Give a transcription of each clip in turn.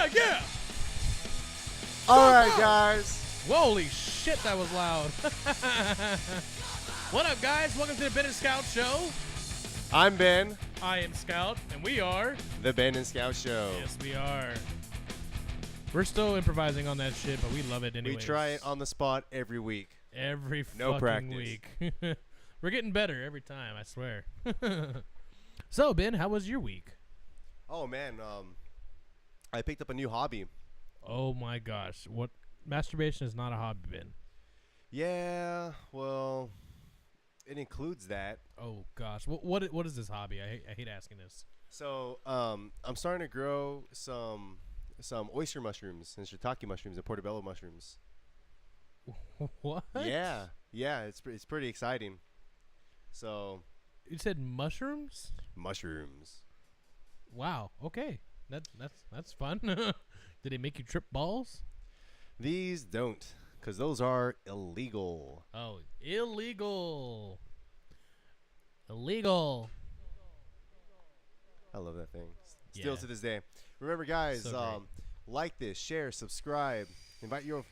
yeah. All right, guys. Holy shit, that was loud. What up, guys? Welcome to the Ben and Scout Show. I'm Ben. I am Scout, and we are... The Ben and Scout Show. Yes, we are. We're still improvising on that shit, but we love it anyway. We try it on the spot every week. Every No fucking practice. week. We're getting better every time, I swear. So, Ben, how was your week? Oh, man. I picked up a new hobby. Oh, my gosh. What? Masturbation is not a hobby, Ben. Yeah, well, it includes that. Oh, gosh. What is this hobby? I hate asking this. So, I'm starting to grow some oyster mushrooms and shiitake mushrooms and portobello mushrooms. What? Yeah, it's pretty exciting. So, You said mushrooms? mushrooms. Wow. Okay. That's fun. Did it make you trip balls? These don't, because those are illegal. Oh, illegal. Illegal. I love that thing. Still Yeah. to this day. Remember, guys, So great. like this, share, subscribe, invite your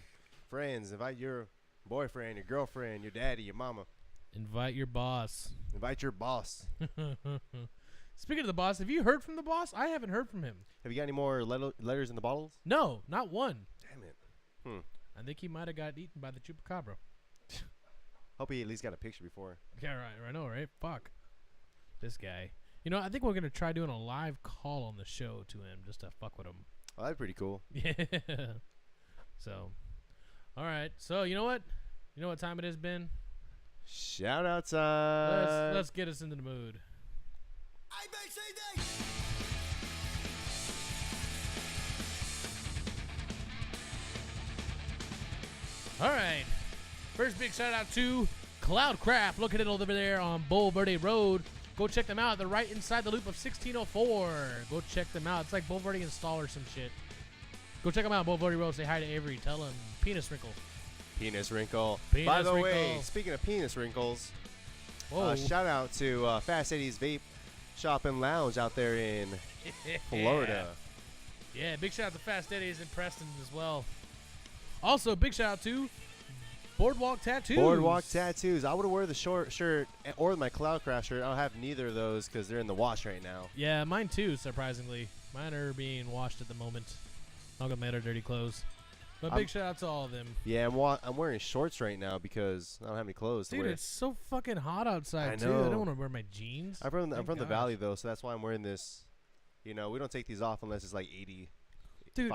friends, invite your boyfriend, your girlfriend, your daddy, your mama. Invite your boss. Invite your boss. Speaking of the boss, have you heard from the boss? I haven't heard from him. Have you got any more letters in the bottles? No, not one. Damn it. I think he might have got eaten by the chupacabra. Hope he at least got a picture before. Yeah, right. I know, right? Fuck. This guy. You know, I think we're going to try doing a live call on the show to him just to fuck with him. Oh, that'd be pretty cool. Yeah. So, all right. So, you know what? You know what time it has been? Shout out time. Let's get us into the mood. All right. First big shout out to Cloudcraft, located over there on Bull Verde Road. Go check them out. They're right inside the loop of 1604. Go check them out. It's like Bull Verde Install or some shit. Go check them out on Bull Verde Road. Say hi to Avery. Tell him penis wrinkle. Penis wrinkle. Penis By the way, wrinkle. speaking of penis wrinkles, Whoa. shout out to Fast Eddie's Vape Shop and Lounge out there in Florida. Yeah, big shout out to Fast Eddie's in Preston as well. Also, big shout out to Boardwalk Tattoos. Boardwalk Tattoos. I would have wear the short shirt or my Cloudcraft shirt. I don't have neither of those because they're in the wash right now. Yeah, mine too, surprisingly. Mine are being washed at the moment. Not gonna matter dirty clothes. But big shout out to all of them. Yeah, I'm wearing shorts right now because I don't have any clothes to Dude, wear. it's so fucking hot outside I too. I don't know. want to wear my jeans. I'm from the Thank valley gosh. though, so that's why I'm wearing this. You know, we don't take these off unless it's like 85. Dude,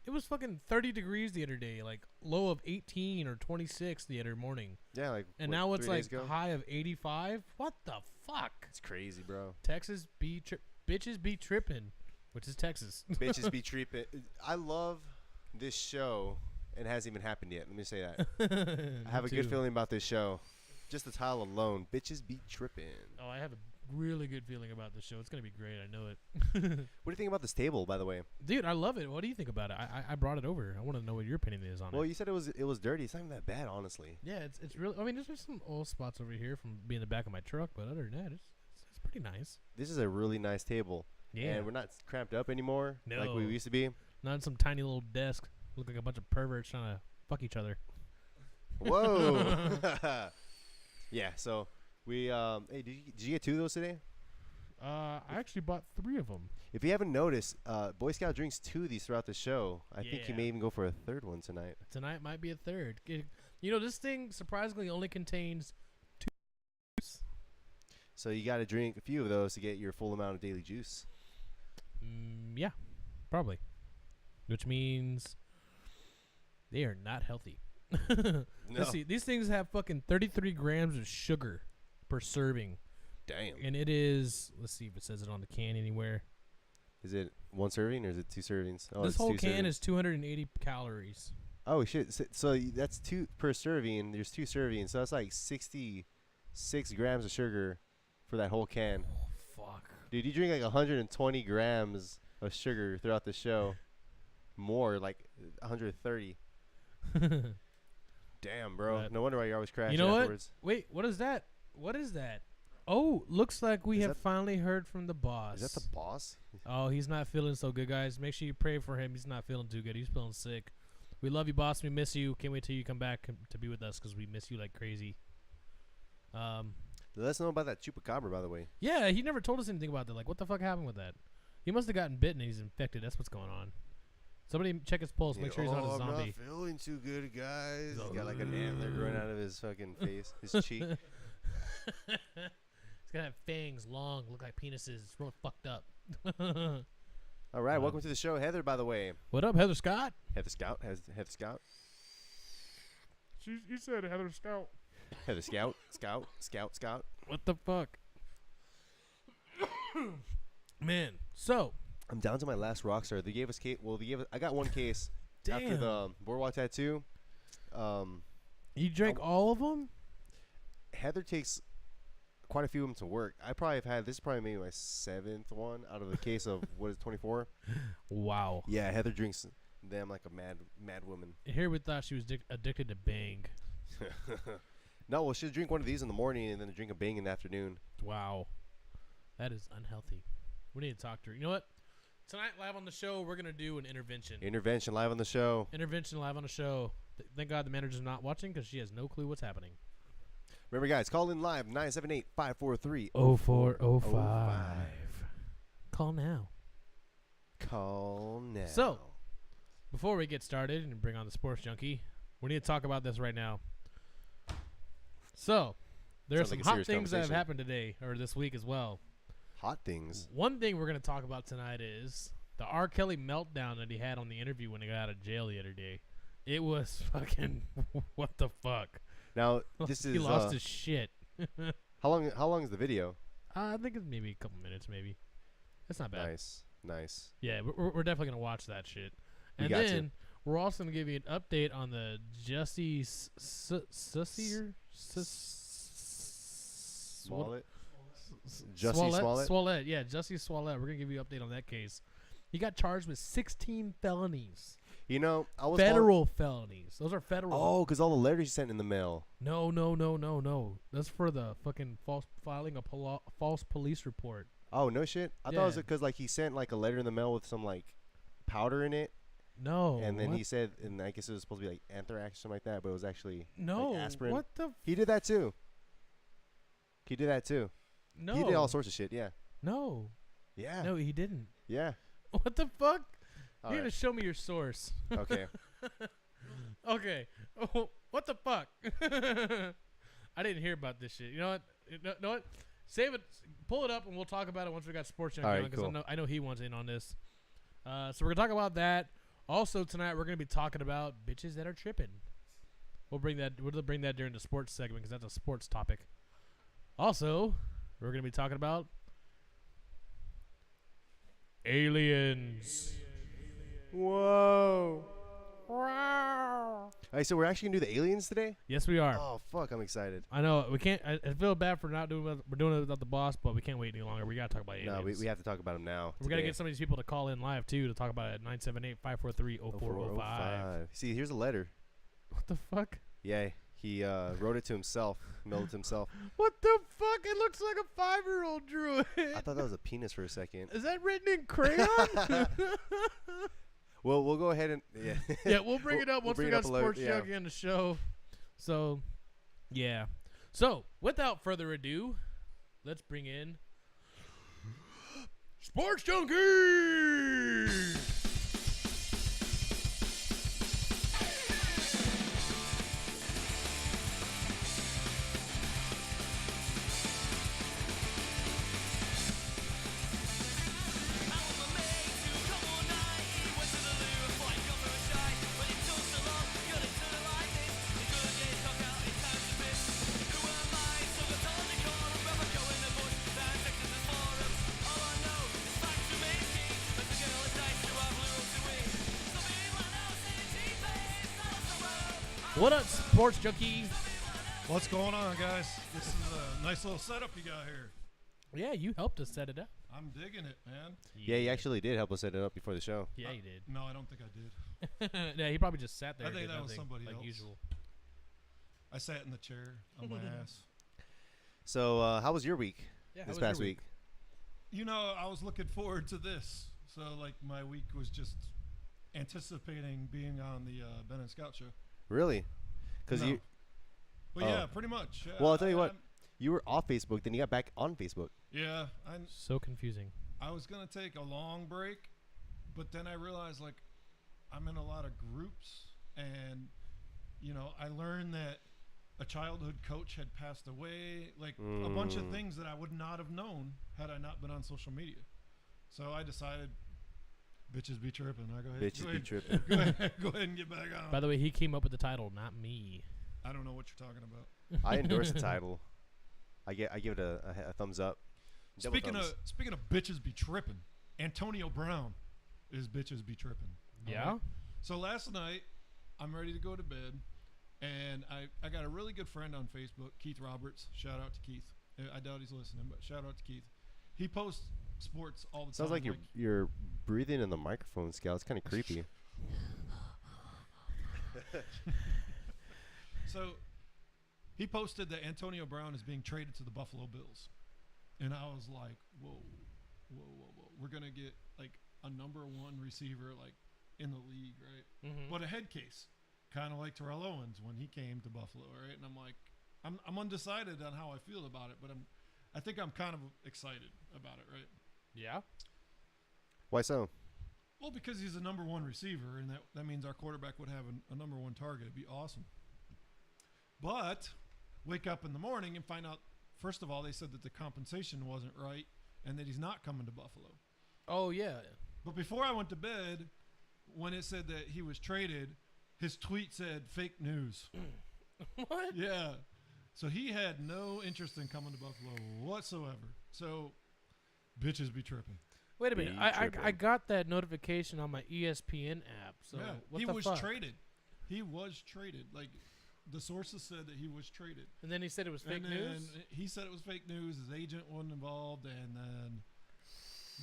it was fucking 30 degrees the other day, like low of 18 or 26 the other morning. Yeah, like And what, now it's 3 like days ago? a high of 85. What the fuck? It's crazy, bro. Texas bitches be tripping, which is Texas. Bitches be tripping. I love this show. It hasn't even happened yet. Let me say that. I have a good feeling about this show. Just the title alone, bitches be tripping. Oh, I have a really good feeling about this show. It's gonna be great. I know it. What do you think about this table, by the way? Dude, I love it. What do you think about it? I brought it over. I want to know what your opinion is on Well, it. you said it was dirty. It's not even that bad, honestly. Yeah, it's really. I mean, there's some old spots over here from being the back of my truck, but other than that, it's pretty nice. This is a really nice table. Yeah. And we're not cramped up anymore like we No. used to be. Not in some tiny little desk. Look like a bunch of perverts trying to fuck each other. Whoa. Yeah, so we hey, did you get 2 of those today? I actually bought 3 of them. If you haven't noticed, Boy Scout drinks 2 of these throughout the show. I think he Yeah. may even go for a 3rd one tonight. Tonight might be a 3rd. You know, this thing surprisingly only contains 2. So you got to drink a few of those to get your full amount of daily juice. Yeah, probably. Which means they are not healthy. Let's see. These things have fucking 33 grams of sugar per serving. Damn. And it is, let's see if it says it on the can anywhere. Is it 1 serving or is it 2 servings? Oh, This it's whole 2 can servings. is 280 calories. Oh shit! So that's 2 per serving. There's 2 servings, so that's like 66 grams of sugar for that whole can. Oh, fuck. Dude, you drink like 120 grams of sugar throughout the show. More, like 130. Damn, bro. But no wonder why you're always crashing you know afterwards. what? Wait, what is that? What is that? Oh, looks like we Is have that- finally heard from the boss. Is that the boss? Oh, he's not feeling so good, guys. Make sure you pray for him. He's not feeling too good. He's feeling sick. We love you, boss. We miss you. Can't wait till you come back to be with us because we miss you like crazy. Let us know about that chupacabra, by the way. Yeah, he never told us anything about that. Like, what the fuck happened with that? He must have gotten bitten and he's infected. That's what's going on. Somebody check his pulse. Make sure he's not a zombie. I'm not feeling too good, guys. He's He's got like an antler growing out of his fucking face, his cheek. He's gonna have fangs, long, look like penises. It's real fucked up. All right, welcome to the show, Heather. By the way, What up, Heather Scott? Heather Scout. Heather Scout. You said Heather Scout. Heather Scout. Scout. What the fuck? Man, so I'm down to my last Rockstar. They gave us I got one case after damn. the Boardwalk Tattoo. You drank all of them? Heather takes quite a few of them to work. I probably have had this is probably maybe my 7th one out of the case of 24. Wow. Yeah, Heather drinks them like a mad woman. Here we thought she was addicted to Bang. No, well, she'll drink one of these in the morning and then drink a Bang in the afternoon. Wow. That is unhealthy. We need to talk to her. You know what? Tonight, live on the show, we're going to do an intervention. Intervention live on the show. Intervention live on the show. Thank God the manager's not watching because she has no clue what's happening. Remember, guys, call in live 978-543-0405. 0405. Call now. Call now. So, before we get started and bring on the sports junkie, we need to talk about this right now. So, there are Sounds some like a hot serious things that have conversation. happened today or this week as well. Hot things. One thing we're going to talk about tonight is the R. Kelly meltdown that he had on the interview when he got out of jail the other day. It was fucking what the fuck. Now, this is he lost his shit. how long is the video? I think it's maybe a couple minutes, maybe. That's not bad. Nice. Yeah, we're definitely gonna watch that shit. We And got then to. we're also gonna give you an update on the Jussie Sussier Smollett. Jussie Smollett. Yeah, Jussie Smollett. We're gonna give you an update on that case. He got charged with 16 felonies. You know, I was Federal felonies. Those are federal. Oh, because all the letters he sent in the mail. No. That's for the fucking filing a false police report. Oh, no shit. I thought it was Yeah. because like he sent like a letter in the mail with some like powder in it, No. and then what? he said, and I guess it was supposed to be like anthrax or something like that, but it was actually No. like aspirin. What the? He did that too. No. He did all sorts of shit. Yeah. No. Yeah. No, he didn't. Yeah. What the fuck? All You right. gotta show me your source. Okay. Okay. Oh, what the fuck? I didn't hear about this shit. You know what? You know what? Save it. Pull it up, and we'll talk about it once we got Sports Junkie All right, on, because cool. I know he wants in on this. So we're gonna talk about that. Also tonight, we're gonna be talking about bitches that are tripping. We'll bring that during the sports segment because that's a sports topic. Also, we're gonna be talking about aliens. Whoa. All right, so we're actually gonna do the aliens today. Yes, we are. Oh fuck, I'm excited. I know we can't. I feel bad for not doing. We're doing it without the boss, but we can't wait any longer. We gotta talk about aliens. No, we have to talk about them now. We gotta get some of these people to call in live too to talk about it at 978-543-0405. See, here's a letter. What the fuck? Yeah, he wrote it to himself, mailed it to himself. What the fuck? It looks like a 5-year-old drew it. I thought that was a penis for a second. Is that written in crayon? Well, we'll go ahead and Yeah, we'll bring it up once we bring it got up a little- Sports Junkie on the show. So, yeah. So, without further ado, let's bring in Sports Junkie! What up, Sports Junkie? What's going on, guys? This is a nice little setup you got here. Yeah, you helped us set it up. I'm digging it, man. Yeah, he actually did help us set it up before the show. Yeah, he did. No, I don't think I did. Yeah, he probably just sat there. I and think did that was nothing, somebody like else. usual. I sat in the chair on my ass. So, how was your week this past week? You know, I was looking forward to this. So, like, my week was just anticipating being on the Ben and Scout show. Really? Because No. you. But Oh. yeah, pretty much. Yeah, Well, I'll tell you what. You were off Facebook, then you got back on Facebook. Yeah, So confusing. I was gonna take a long break, but then I realized like I'm in a lot of groups, and you know, I learned that a childhood coach had passed away, like a bunch of things that I would not have known had I not been on social media. So I decided, bitches be tripping. I go ahead. Bitches be tripping. Go ahead and get back on. By the way, he came up with the title, not me. I don't know what you're talking about. I endorse the title. I give it a thumbs up. Double thumbs. Speaking of bitches be tripping, Antonio Brown is bitches be tripping. Yeah? Right? So last night, I'm ready to go to bed, and I got a really good friend on Facebook, Keith Roberts. Shout out to Keith. I doubt he's listening, but shout out to Keith. He posts sports all the time. Sounds like you're breathing in the microphone, Scout. It's kind of creepy. So he posted that Antonio Brown is being traded to the Buffalo Bills. And I was like, whoa. We're going to get like a number one receiver like in the league, right? Mm-hmm. But a head case, kind of like Terrell Owens when he came to Buffalo, right? And I'm like, I'm undecided on how I feel about it, but I think I'm kind of excited about it, right? Yeah? Why so? Well, because he's a number one receiver, and that means our quarterback would have a number one target. It'd be awesome. But wake up in the morning and find out, first of all, they said that the compensation wasn't right and that he's not coming to Buffalo. Oh, yeah. But before I went to bed, when it said that he was traded, his tweet said fake news. What? Yeah. So he had no interest in coming to Buffalo whatsoever. So bitches be tripping. Wait a minute. Be I tripping. got that notification on my ESPN app. So Yeah, what he the was fuck? traded. He was traded. Like, the sources said that he was traded. And then he said it was fake and news? then he said it was fake news. His agent wasn't involved, and then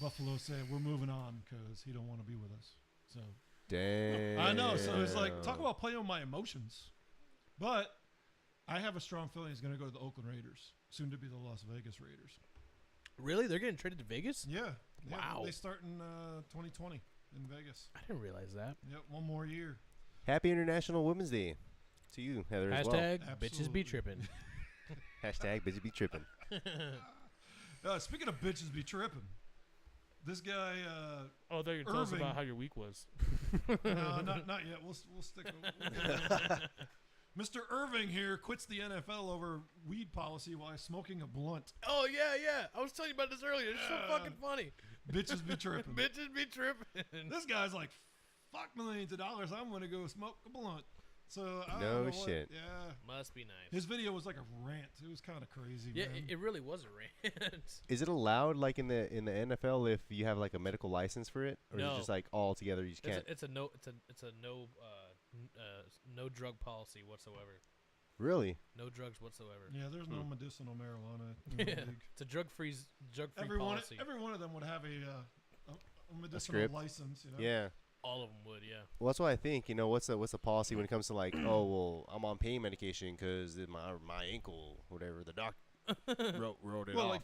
Buffalo said we're moving on because he don't want to be with us. So Damn. I know. So it's like, talk about playing with my emotions. But I have a strong feeling he's going to go to the Oakland Raiders, soon to be the Las Vegas Raiders. Really? They're getting traded to Vegas? Yeah. Wow. They start in 2020 in Vegas. I didn't realize that. Yep, one more year. Happy International Women's Day to you, Heather, as well. Hashtag bitches Absolutely. be tripping. Hashtag bitches be tripping. Speaking of bitches be tripping, this guy. Oh, I thought you were telling us Irving. about how your week was. No, not yet. We'll stick. Mr. Irving here quits the NFL over weed policy while smoking a blunt. Oh, yeah. I was telling you about this earlier. It's so fucking funny. Bitches be tripping. Bitches be tripping. This guy's like, fuck millions of dollars. I'm gonna go smoke a blunt. So I No don't know shit. Yeah. Must be nice. His video was like a rant. It was kind of crazy. Yeah, man. it really was a rant. Is it allowed, like in the NFL, if you have like a medical license for it, or is No. it just like all together you just can't? It's a no no drug policy whatsoever. Really? No drugs whatsoever. Yeah, there's no medicinal marijuana in the Yeah. league. It's a drug-free policy. Every one of them would have a medicinal script? license. You know? Yeah. All of them would, yeah. Well, that's why I think, what's the policy when it comes to like, oh well, I'm on pain medication because my ankle, whatever, the doc wrote it Well, off. like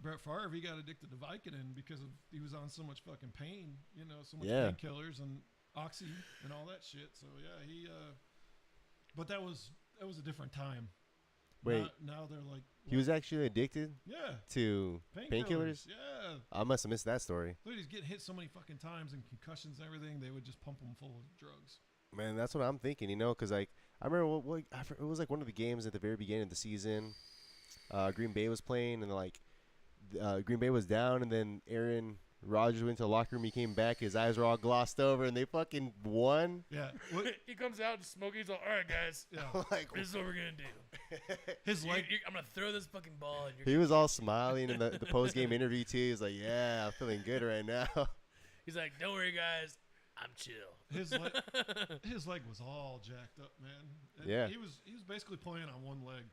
Brett Favre, he got addicted to Vicodin because he was on so much fucking pain, so much Yeah. painkillers and oxy and all that shit. So yeah, he. But that was a different time. Wait. Now they're like. He was actually addicted Yeah. to painkillers? Yeah. I must have missed that story. Dude, he's getting hit so many fucking times and concussions and everything. They would just pump him full of drugs. Man, that's what I'm thinking, because like I remember it was like one of the games at the very beginning of the season. Green Bay was playing, and like Green Bay was down, and then Aaron Rodgers went to the locker room. He came back, his eyes were all glossed over, and they fucking won. Yeah. He comes out and smoking. He's like, all right, guys, Yeah. Like, this is what we're going to do. His leg. I'm going to throw this fucking ball. And he was all smiling in the post-game interview, too. He was like, yeah, I'm feeling good right now. He's like, don't worry, guys. I'm chill. His leg was all jacked up, man. And Yeah. He was basically playing on one leg.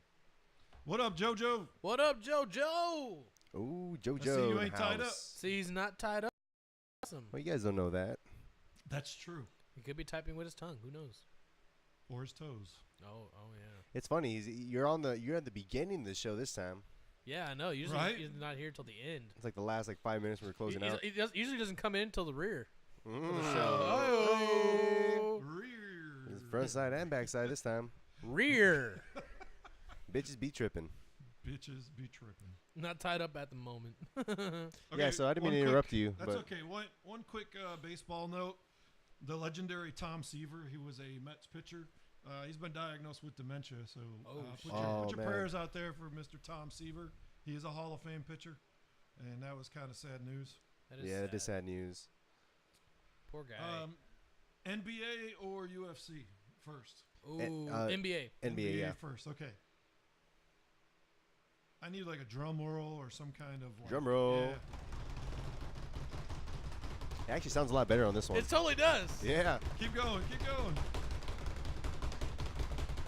What up, JoJo? What up, JoJo? Ooh, I see JoJo. you in ain't the tied up. house. See, he's not tied up. Awesome. Well, you guys don't know that. That's true. He could be typing with his tongue. Who knows? or his toes. Oh yeah. It's funny. You're at the beginning of the show this time. Yeah, I know. Usually Right? he's not here till the end. It's like the last 5 minutes when we're closing out. He usually doesn't come in till the rear. Mm. Oh. Rear. It's front side and back side this time. Rear. Bitches be tripping. Bitches be tripping. Not tied up at the moment. Yeah, so I didn't mean one to interrupt quick- you. That's but okay. One quick baseball note. The legendary Tom Seaver, he was a Mets pitcher. He's been diagnosed with dementia, so put your man. prayers out there for Mr. Tom Seaver. He is a Hall of Fame pitcher, and that was kind of sad news. that is sad news. Poor guy. NBA or UFC first? Ooh, NBA. NBA. Yeah. First, okay. I need like a drum roll or some kind of Drum roll. Yeah. It actually sounds a lot better on this one. It totally does. Yeah. Keep going, keep going.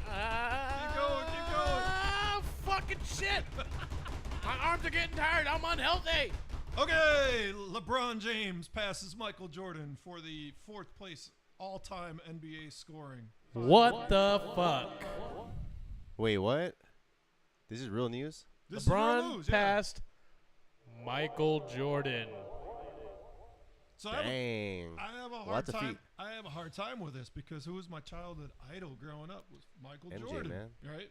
Keep going, keep going. Fucking shit. My arms are getting tired. I'm unhealthy. Okay, LeBron James passes Michael Jordan for the 4th place all-time NBA scoring. What the fuck? Wait, what? This is real news? This is real LeBron news, yeah. passed Michael Jordan. So Dang. I have a Well, hard that's a time. feat. I have a hard time with this because who was my childhood idol growing up was Michael MJ, Jordan, man. right?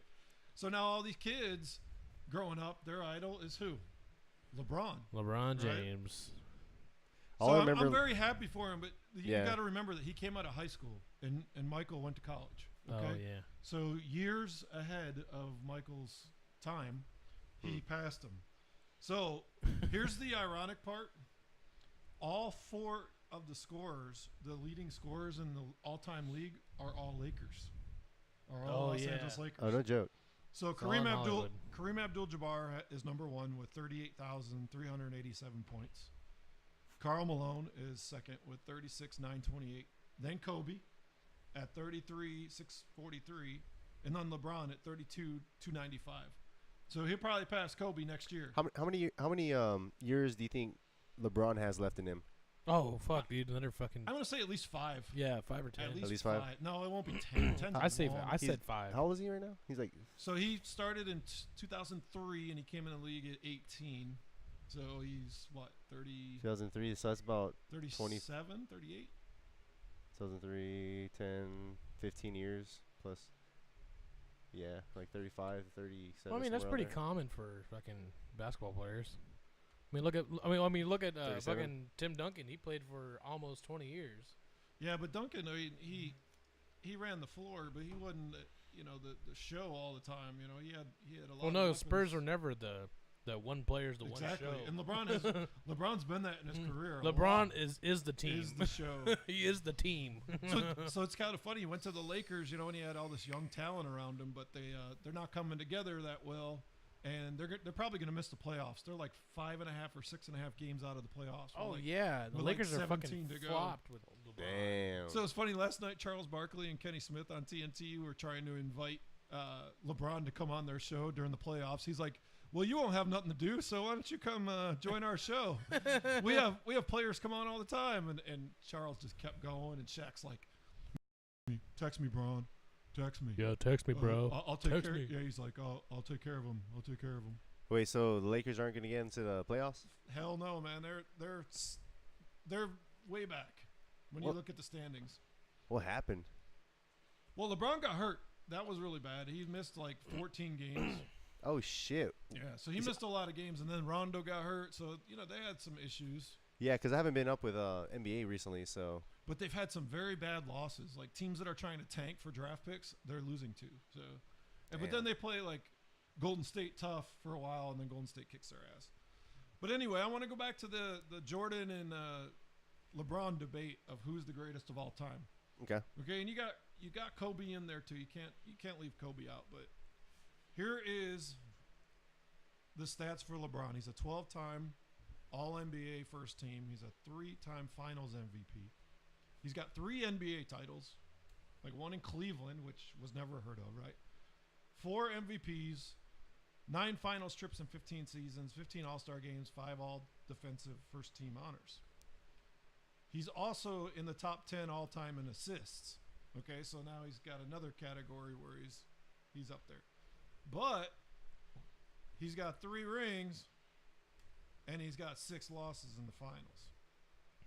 So now all these kids growing up, their idol is who? LeBron. LeBron Right. James. All So I I'm remember. very happy for him, but you Yeah. got to remember that he came out of high school and Michael went to college. Okay? Oh yeah. So years ahead of Michael's time, he passed him. So here's the ironic part. All 4 of the scorers, the leading scorers in the all-time league, are all Lakers. Are all Oh, Los yeah. Angeles Lakers. Oh, no joke. So all in Hollywood. Kareem Abdul-Jabbar is number 1 with 38,387 points. Karl Malone is second with 36,928. Then Kobe at 33,643, and then LeBron at 32,295. So he'll probably pass Kobe next year. How many years do you think LeBron has left in him? Oh fuck, dude. Another fucking. I'm gonna say at least 5. Yeah, 5 or 10. At least five. 5? No, it won't be 10. 10's I say. long. I said 5. How old is he right now? He's like So he started in 2003, and he came in the league at 18. So he's what 30, 2003. So that's about 37, 38. 2003, 10, 15 years plus. Yeah, like 35, 37. Well, I mean, that's somewhere pretty around common for fucking basketball players. I mean, look at. Look at 37? fucking Tim Duncan. He played for almost 20 years. Yeah, but Duncan, I mean, he ran the floor, but he wasn't, the show all the time. He had a lot. Well, of no, weapons. Spurs were never the one player's the Exactly, one show. and LeBron's been that in his career. a LeBron lot. is the team. is the show. He is the team. so it's kind of funny. He went to the Lakers, and he had all this young talent around him, but they're not coming together that well, and they're probably going to miss the playoffs. They're like 5.5 or 6.5 games out of the playoffs. Oh Like, yeah, the with like Lakers are 17 fucking to go. flopped with LeBron. Damn. So it's funny. Last night, Charles Barkley and Kenny Smith on TNT were trying to invite LeBron to come on their show during the playoffs. He's like, "Well, you won't have nothing to do, so why don't you come join our show? we have players come on all the time." And Charles just kept going, and Shaq's like, "Text me, Bron. Text me. Yeah, text me, bro. I'll take Text care." me. Yeah, he's like, "I'll take care of him. I'll take care of him." Wait, so the Lakers aren't going to get into the playoffs? Hell no, man. They're way back when you What? look at the standings. What happened? Well, LeBron got hurt. That was really bad. He missed like 14 games. Oh shit. Yeah, so he missed a lot of games, and then Rondo got hurt. So they had some issues, Yeah, because I haven't been up with NBA recently, so but they've had some very bad losses. Like teams that are trying to tank for draft picks, they're losing to. So, but then Damn. they play like Golden State tough for a while, and then Golden State kicks their ass. But anyway, I want to go back to the Jordan and LeBron debate of who's the greatest of all time. okay. Okay, and you got Kobe in there too. You can't leave Kobe out. But here is the stats for LeBron. He's a 12-time All-NBA first team. He's a 3-time Finals MVP. He's got 3 NBA titles, like one in Cleveland, which was never heard of, right? 4 MVPs, 9 finals trips in 15 seasons, 15 All-Star games, 5 all-defensive first-team honors. He's also in the top 10 all-time in assists. Okay, so now he's got another category where he's up there. But he's got 3 rings, and he's got 6 losses in the finals.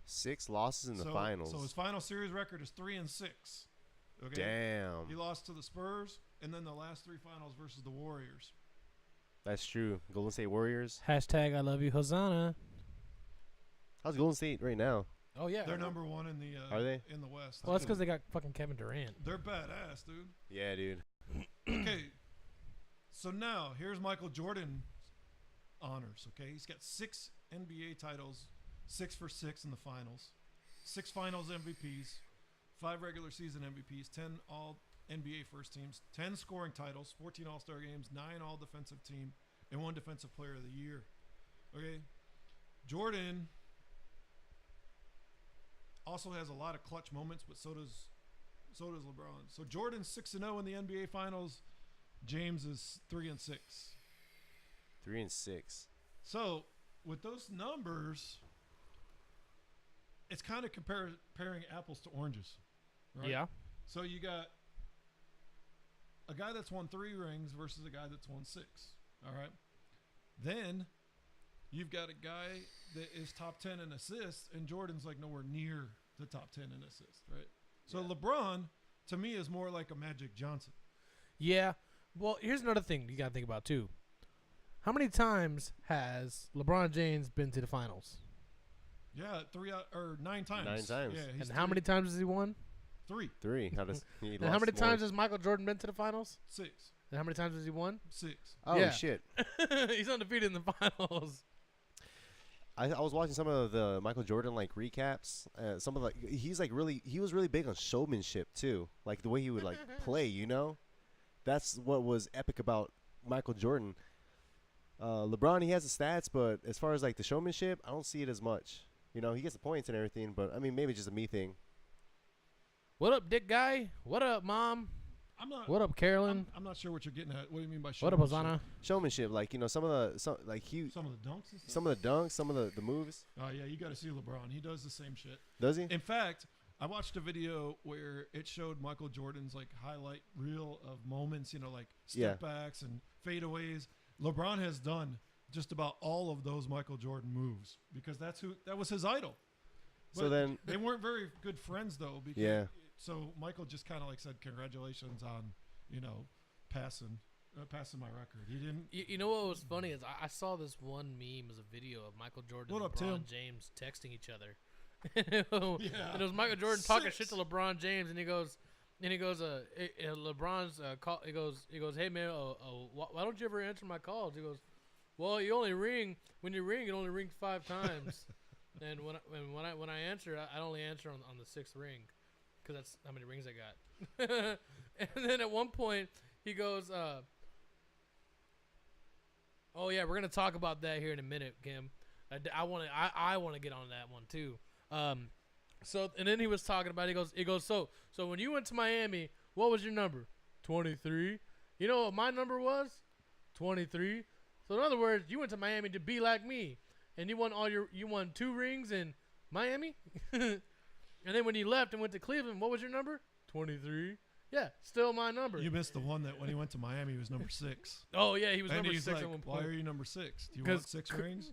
6 losses in the finals. So his final series record is 3-6. Okay. Damn. He lost to the Spurs, and then the last 3 finals versus the Warriors. That's true. Golden State Warriors. Hashtag I love you, Hosanna. How's Golden State right now? Oh yeah, They're number 1 in the Are they? in the West. Well, that's because they got fucking Kevin Durant. They're badass, dude. Yeah, dude. Okay. So now here's Michael Jordan's honors. Okay, he's got 6 NBA titles, 6 for 6 in the finals, 6 Finals MVPs, 5 regular season MVPs, 10 All NBA first teams, 10 scoring titles, 14 All-Star games, 9 All Defensive Team, and 1 Defensive Player of the Year. Okay, Jordan also has a lot of clutch moments, but so does LeBron. So Jordan's 6-0 in the NBA Finals. James is 3-6. 3-6. So with those numbers, it's kind of comparing apples to oranges, right? Yeah. So you got a guy that's won 3 rings versus a guy that's won 6. All right. Then you've got a guy that is top 10 in assists, and Jordan's like nowhere near the top 10 in assists, right? So Yeah. LeBron, to me, is more like a Magic Johnson. Yeah. Well, here's another thing you got to think about, too. How many times has LeBron James been to the finals? Yeah, 9 times. 9 times. Yeah, he's And how many times has he won? 3, 3. How does he And how many times has Michael Jordan been to the finals? 6, And how many times has he won? 6. Oh, Yeah. shit. He's undefeated in the finals. I was watching some of the Michael Jordan like recaps. Some of he was really big on showmanship too, like the way he would like play. You know, that's what was epic about Michael Jordan. LeBron, he has the stats, but as far as like the showmanship, I don't see it as much. You know, he gets the points and everything, but I mean maybe just a me thing. What up, Dick Guy? What up, Mom? I'm not. What up, Carolyn? I'm not sure what you're getting at. What do you mean by What up, showmanship? Hosanna? Showmanship, like you know, some of the dunks, Some of the dunks and stuff? some of the dunks, some of the moves. Oh, yeah, you got to see LeBron. He does the same shit. Does he? In fact, I watched a video where it showed Michael Jordan's like highlight reel of moments, you know, like step backs and fadeaways. LeBron has done just about all of those Michael Jordan moves because that was his idol. So But then, they weren't very good friends though. Because Yeah. So Michael just kind of like said, "Congratulations on, you know, passing my record." He didn't. You know what was funny is I saw this one meme as a video of Michael Jordan What and up, LeBron Tim? James texting each other. And it was Michael Jordan talking shit to LeBron James, and he goes, LeBron's call. He goes, hey man, why don't you ever answer my calls? He goes, well, you only ring when you ring. It only rings 5 times, and when I answer, I only answer on the 6th ring, because that's how many rings I got. And then at one point he goes, oh yeah, we're gonna talk about that here in a minute, Kim. I want to get on that one too. So and then he was talking about he goes so when you went to Miami, what was your number? 23. You know what my number was? 23. So in other words, you went to Miami to be like me, and you won 2 rings in Miami. And then when you left and went to Cleveland, what was your number? 23. Yeah, still my number. You missed the one that when he went to Miami, he was number 6. Oh yeah, he was And number he's 6 like, at one "Why point. are you number 6? Do you want 6 rings?"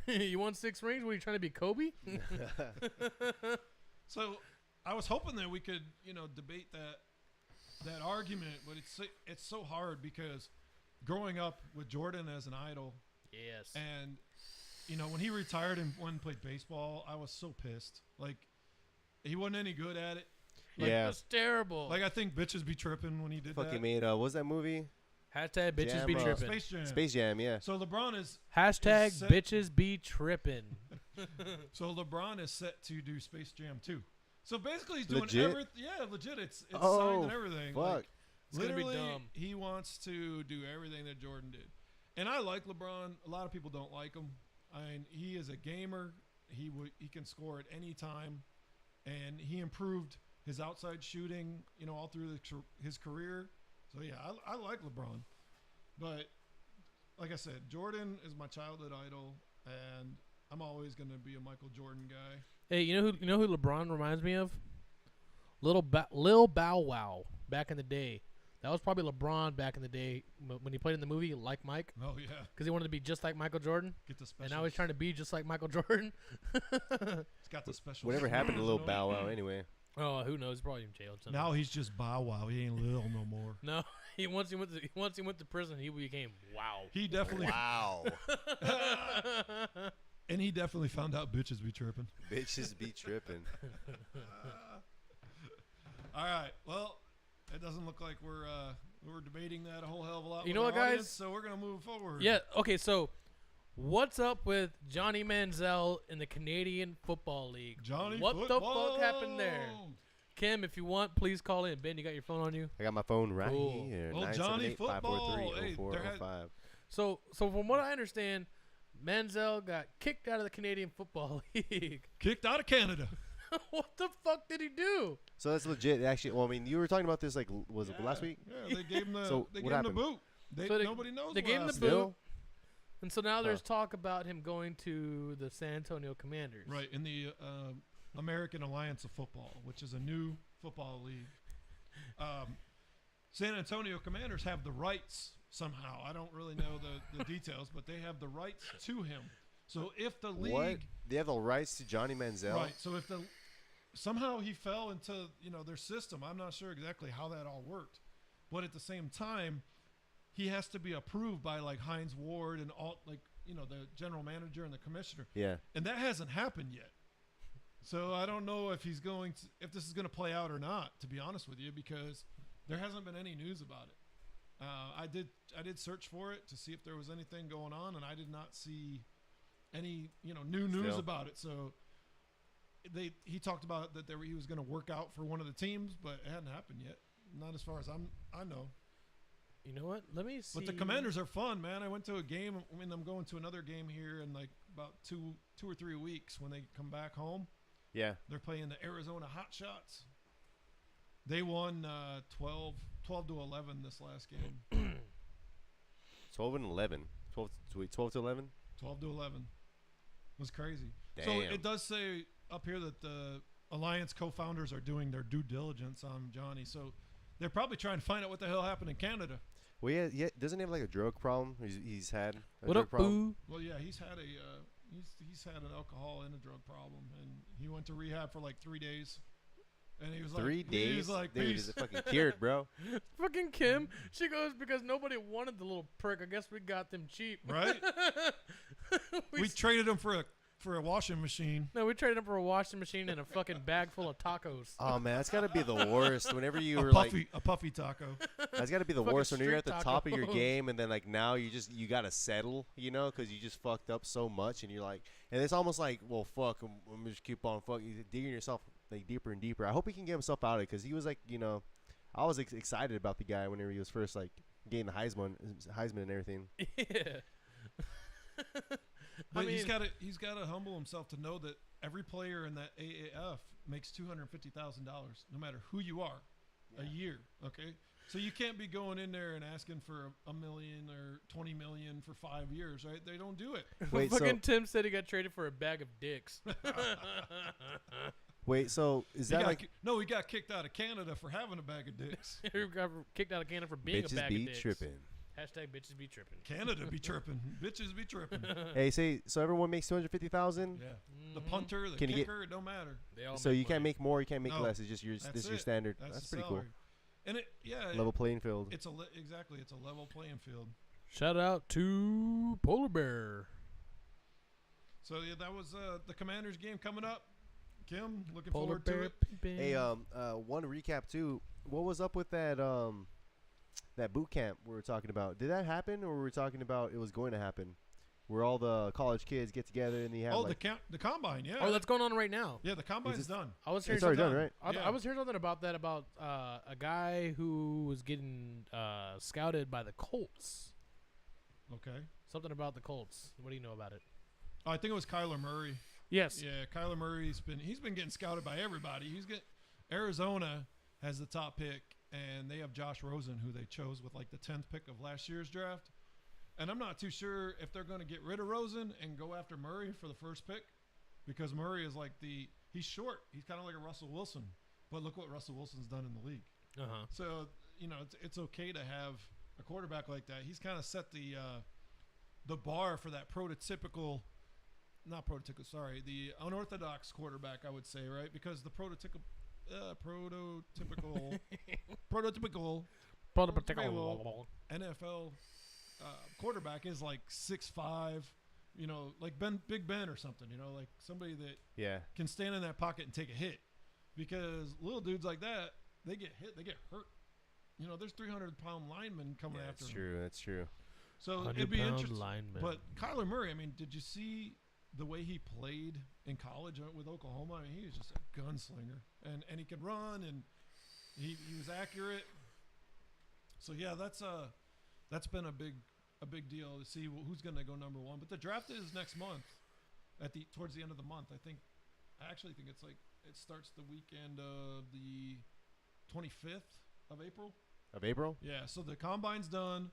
You won 6 rings? Were you trying to be Kobe? So I was hoping that we could, you know, debate that argument, but it's so hard because growing up with Jordan as an idol, Yes. and you know when he retired and went and played baseball, I was so pissed. Like he wasn't any good at it. Like, yeah. That's terrible. Like I think bitches be tripping when he did Fucking that. made what was that movie? Hashtag bitches Jam, be tripping. Space Jam. Space Jam, yeah. So LeBron is Hashtag set- bitches be tripping. So LeBron is set to do Space Jam 2. So basically he's doing Legit? everything. Yeah, legit. It's signed Oh, and everything. fuck. Like, It's gonna be literally, dumb. he wants to do everything that Jordan did. And I like LeBron. A lot of people don't like him. I mean, he is a gamer. He can score at any time. And he improved his outside shooting, you know, all through his career. So, yeah, I like LeBron. But like I said, Jordan is my childhood idol, and I'm always going to be a Michael Jordan guy. Hey, you know who LeBron reminds me of? Lil Bow Wow back in the day. That was probably LeBron back in the day when he played in the movie Like Mike. Oh yeah. Because he wanted to be just like Michael Jordan. Get the special. And now he's trying to be just like Michael Jordan. He's got the special. Whatever happened to Lil Bow Wow anyway? Oh, who knows? He's probably in jail. Now he's just Bow Wow. He ain't Lil no more. No, once he went to prison, he became Wow. He definitely. Wow. And he definitely found out bitches be tripping. Bitches be tripping. All right. Well, it doesn't look like we're debating that a whole hell of a lot. You with know our what, guys? audience, so we're gonna move forward. Yeah. Okay. So, what's up with Johnny Manziel in the Canadian Football League? Johnny What football. the fuck happened there? Kim, if you want, please call in. Ben, you got your phone on you? I got my phone right Cool. here. Well, Johnny 978 543 Football. Hey, 0405. So from what I understand, Manziel got kicked out of the Canadian Football League. Kicked out of Canada. What the fuck did he do? So that's legit. Actually, well, I mean, you were talking about this like was it last week? Yeah, they gave him the So they what gave him the happened? boot. So Nobody knows. they what gave him the happened. boot. Still? And so now there's talk about him going to the San Antonio Commanders. Right in the American Alliance of Football, which is a new football league. San Antonio Commanders have the rights somehow. I don't really know the details, but they have the rights to him. So if the league, What? They have the rights to Johnny Manziel? right? So if somehow he fell into their system, I'm not sure exactly how that all worked, but at the same time, he has to be approved by like Hines Ward and all the general manager and the commissioner. Yeah. And that hasn't happened yet. So I don't know if if this is going to play out or not, to be honest with you, because there hasn't been any news about it. I did search for it to see if there was anything going on, and I did not see any new news Still. about it. So he talked about that he was going to work out for one of the teams, but it hadn't happened yet. Not as far as I know. You know what? Let me see. But the Commanders are fun, man. I went to a game. I mean, I'm going to another game here in like about two or 3 weeks when they come back home. Yeah. They're playing the Arizona Hotshots. They won 12 to 11 this last game. 12 and 11. 12 to 11? 12 to 11. It was crazy. Damn. So it does say up here that the Alliance co-founders are doing their due diligence on Johnny. So they're probably trying to find out what the hell happened in Canada. Well, yeah. Doesn't he have like a drug problem? He's had a What drug up, Well, problem. yeah, he's had he's had an alcohol and a drug problem, and he went to rehab for like 3 days. And he was 3 like, days? He was like, Dude, peace. he's fucking cured, bro. Fucking Kim. She goes, because nobody wanted the little prick. I guess we got them cheap. Right? we traded him for a washing machine. No, we traded him for a washing machine and a fucking bag full of tacos. Oh man, that's gotta be the worst. Whenever you A were puffy taco. that's gotta be the Fucking worst when you're at the street top of your tacos. game, and then like now you gotta settle, because you just fucked up so much, and you're like, and it's almost like, well, fuck, I'm gonna just keep on fucking digging yourself like deeper and deeper. I hope he can get himself out of it, because he was like, I was excited about the guy whenever he was first like getting the Heisman and everything. Yeah. But I mean, he's got to humble himself to know that every player in that AAF makes $250,000, no matter who you are, a year. Okay, so you can't be going in there and asking for $1 million or $20 million for 5 years, right? They don't do it. Wait, fucking Tim said he got traded for a bag of dicks. Wait, so is that like he got kicked out of Canada for having a bag of dicks. He got kicked out of Canada for being a bitches bag be of dicks. tripping? Hashtag bitches be tripping. Canada be tripping, bitches be tripping. Hey, so everyone makes 250,000. Yeah, the punter, the Can you get- kicker, it don't matter. They all So make you can't money. make more, you can't make No, less. It's just this is your it. standard. That's That's the pretty cool. salary. And Level playing field. It's exactly it's a level playing field. Shout out to Polar Bear. So yeah, that was the Commanders game coming up. Kim, looking Polar forward to Bear. it. Pimpin'. Hey, one recap too. What was up with that that boot camp we were talking about? Did that happen, or were we talking about it was going to happen, where all the college kids get together and they have The combine, yeah. Oh, that's going on right now. yeah, the combine's this- done. I was hearing it's already something. done, right? I was hearing something about that about a guy who was getting scouted by the Colts. Okay. Something about the Colts. What do you know about it? Oh, I think it was Kyler Murray. Yes. Yeah, Kyler Murray's been getting scouted by everybody. Arizona has the top pick, and they have Josh Rosen, who they chose with like the 10th pick of last year's draft. And I'm not too sure if they're going to get rid of Rosen and go after Murray for the first pick, because Murray is like he's short. He's kind of like a Russell Wilson. but look what Russell Wilson's done in the league. So it's okay to have a quarterback like that. He's kind of set the bar for that the unorthodox quarterback, I would say, right? Because the prototypical NFL quarterback is like 6'5", like Big Ben or something, like somebody that can stand in that pocket and take a hit. Because little dudes like that, they get hit, they get hurt. There's 300-pound linemen coming after them. That's true. So it'd be interesting. Lineman. But Kyler Murray, I mean, did you see the way he played in college with Oklahoma? I mean, he was just a gunslinger, and he could run, and he was accurate. So yeah, that's been a big deal to see who's going to go number one. But the draft is next month, towards the end of the month. I actually think it's like it starts the weekend of the 25th of April. Of April? Yeah. So the combine's done.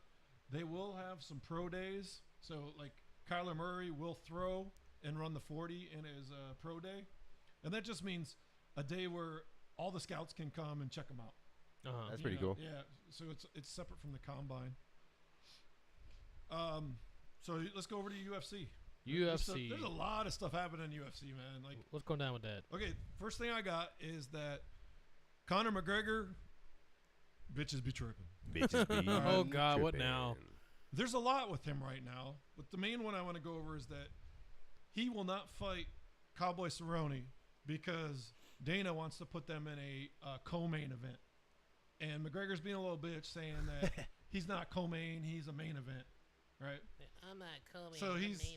They will have some pro days. So like Kyler Murray will throw and run the 40 in his pro day, and that just means a day where all the scouts can come and check him out. That's pretty cool. Yeah, so it's separate from the combine. So let's go over to UFC. There's a lot of stuff happening in UFC, man. Like, what's going down with that? Okay, first thing I got is that Conor McGregor, bitches be tripping. Bitches be Oh God, what tripping. now? There's a lot with him right now, but the main one I want to go over is that he will not fight Cowboy Cerrone because Dana wants to put them in a co-main event. And McGregor's being a little bitch saying that he's not co-main, he's a main event, right? I'm not co-main. So he's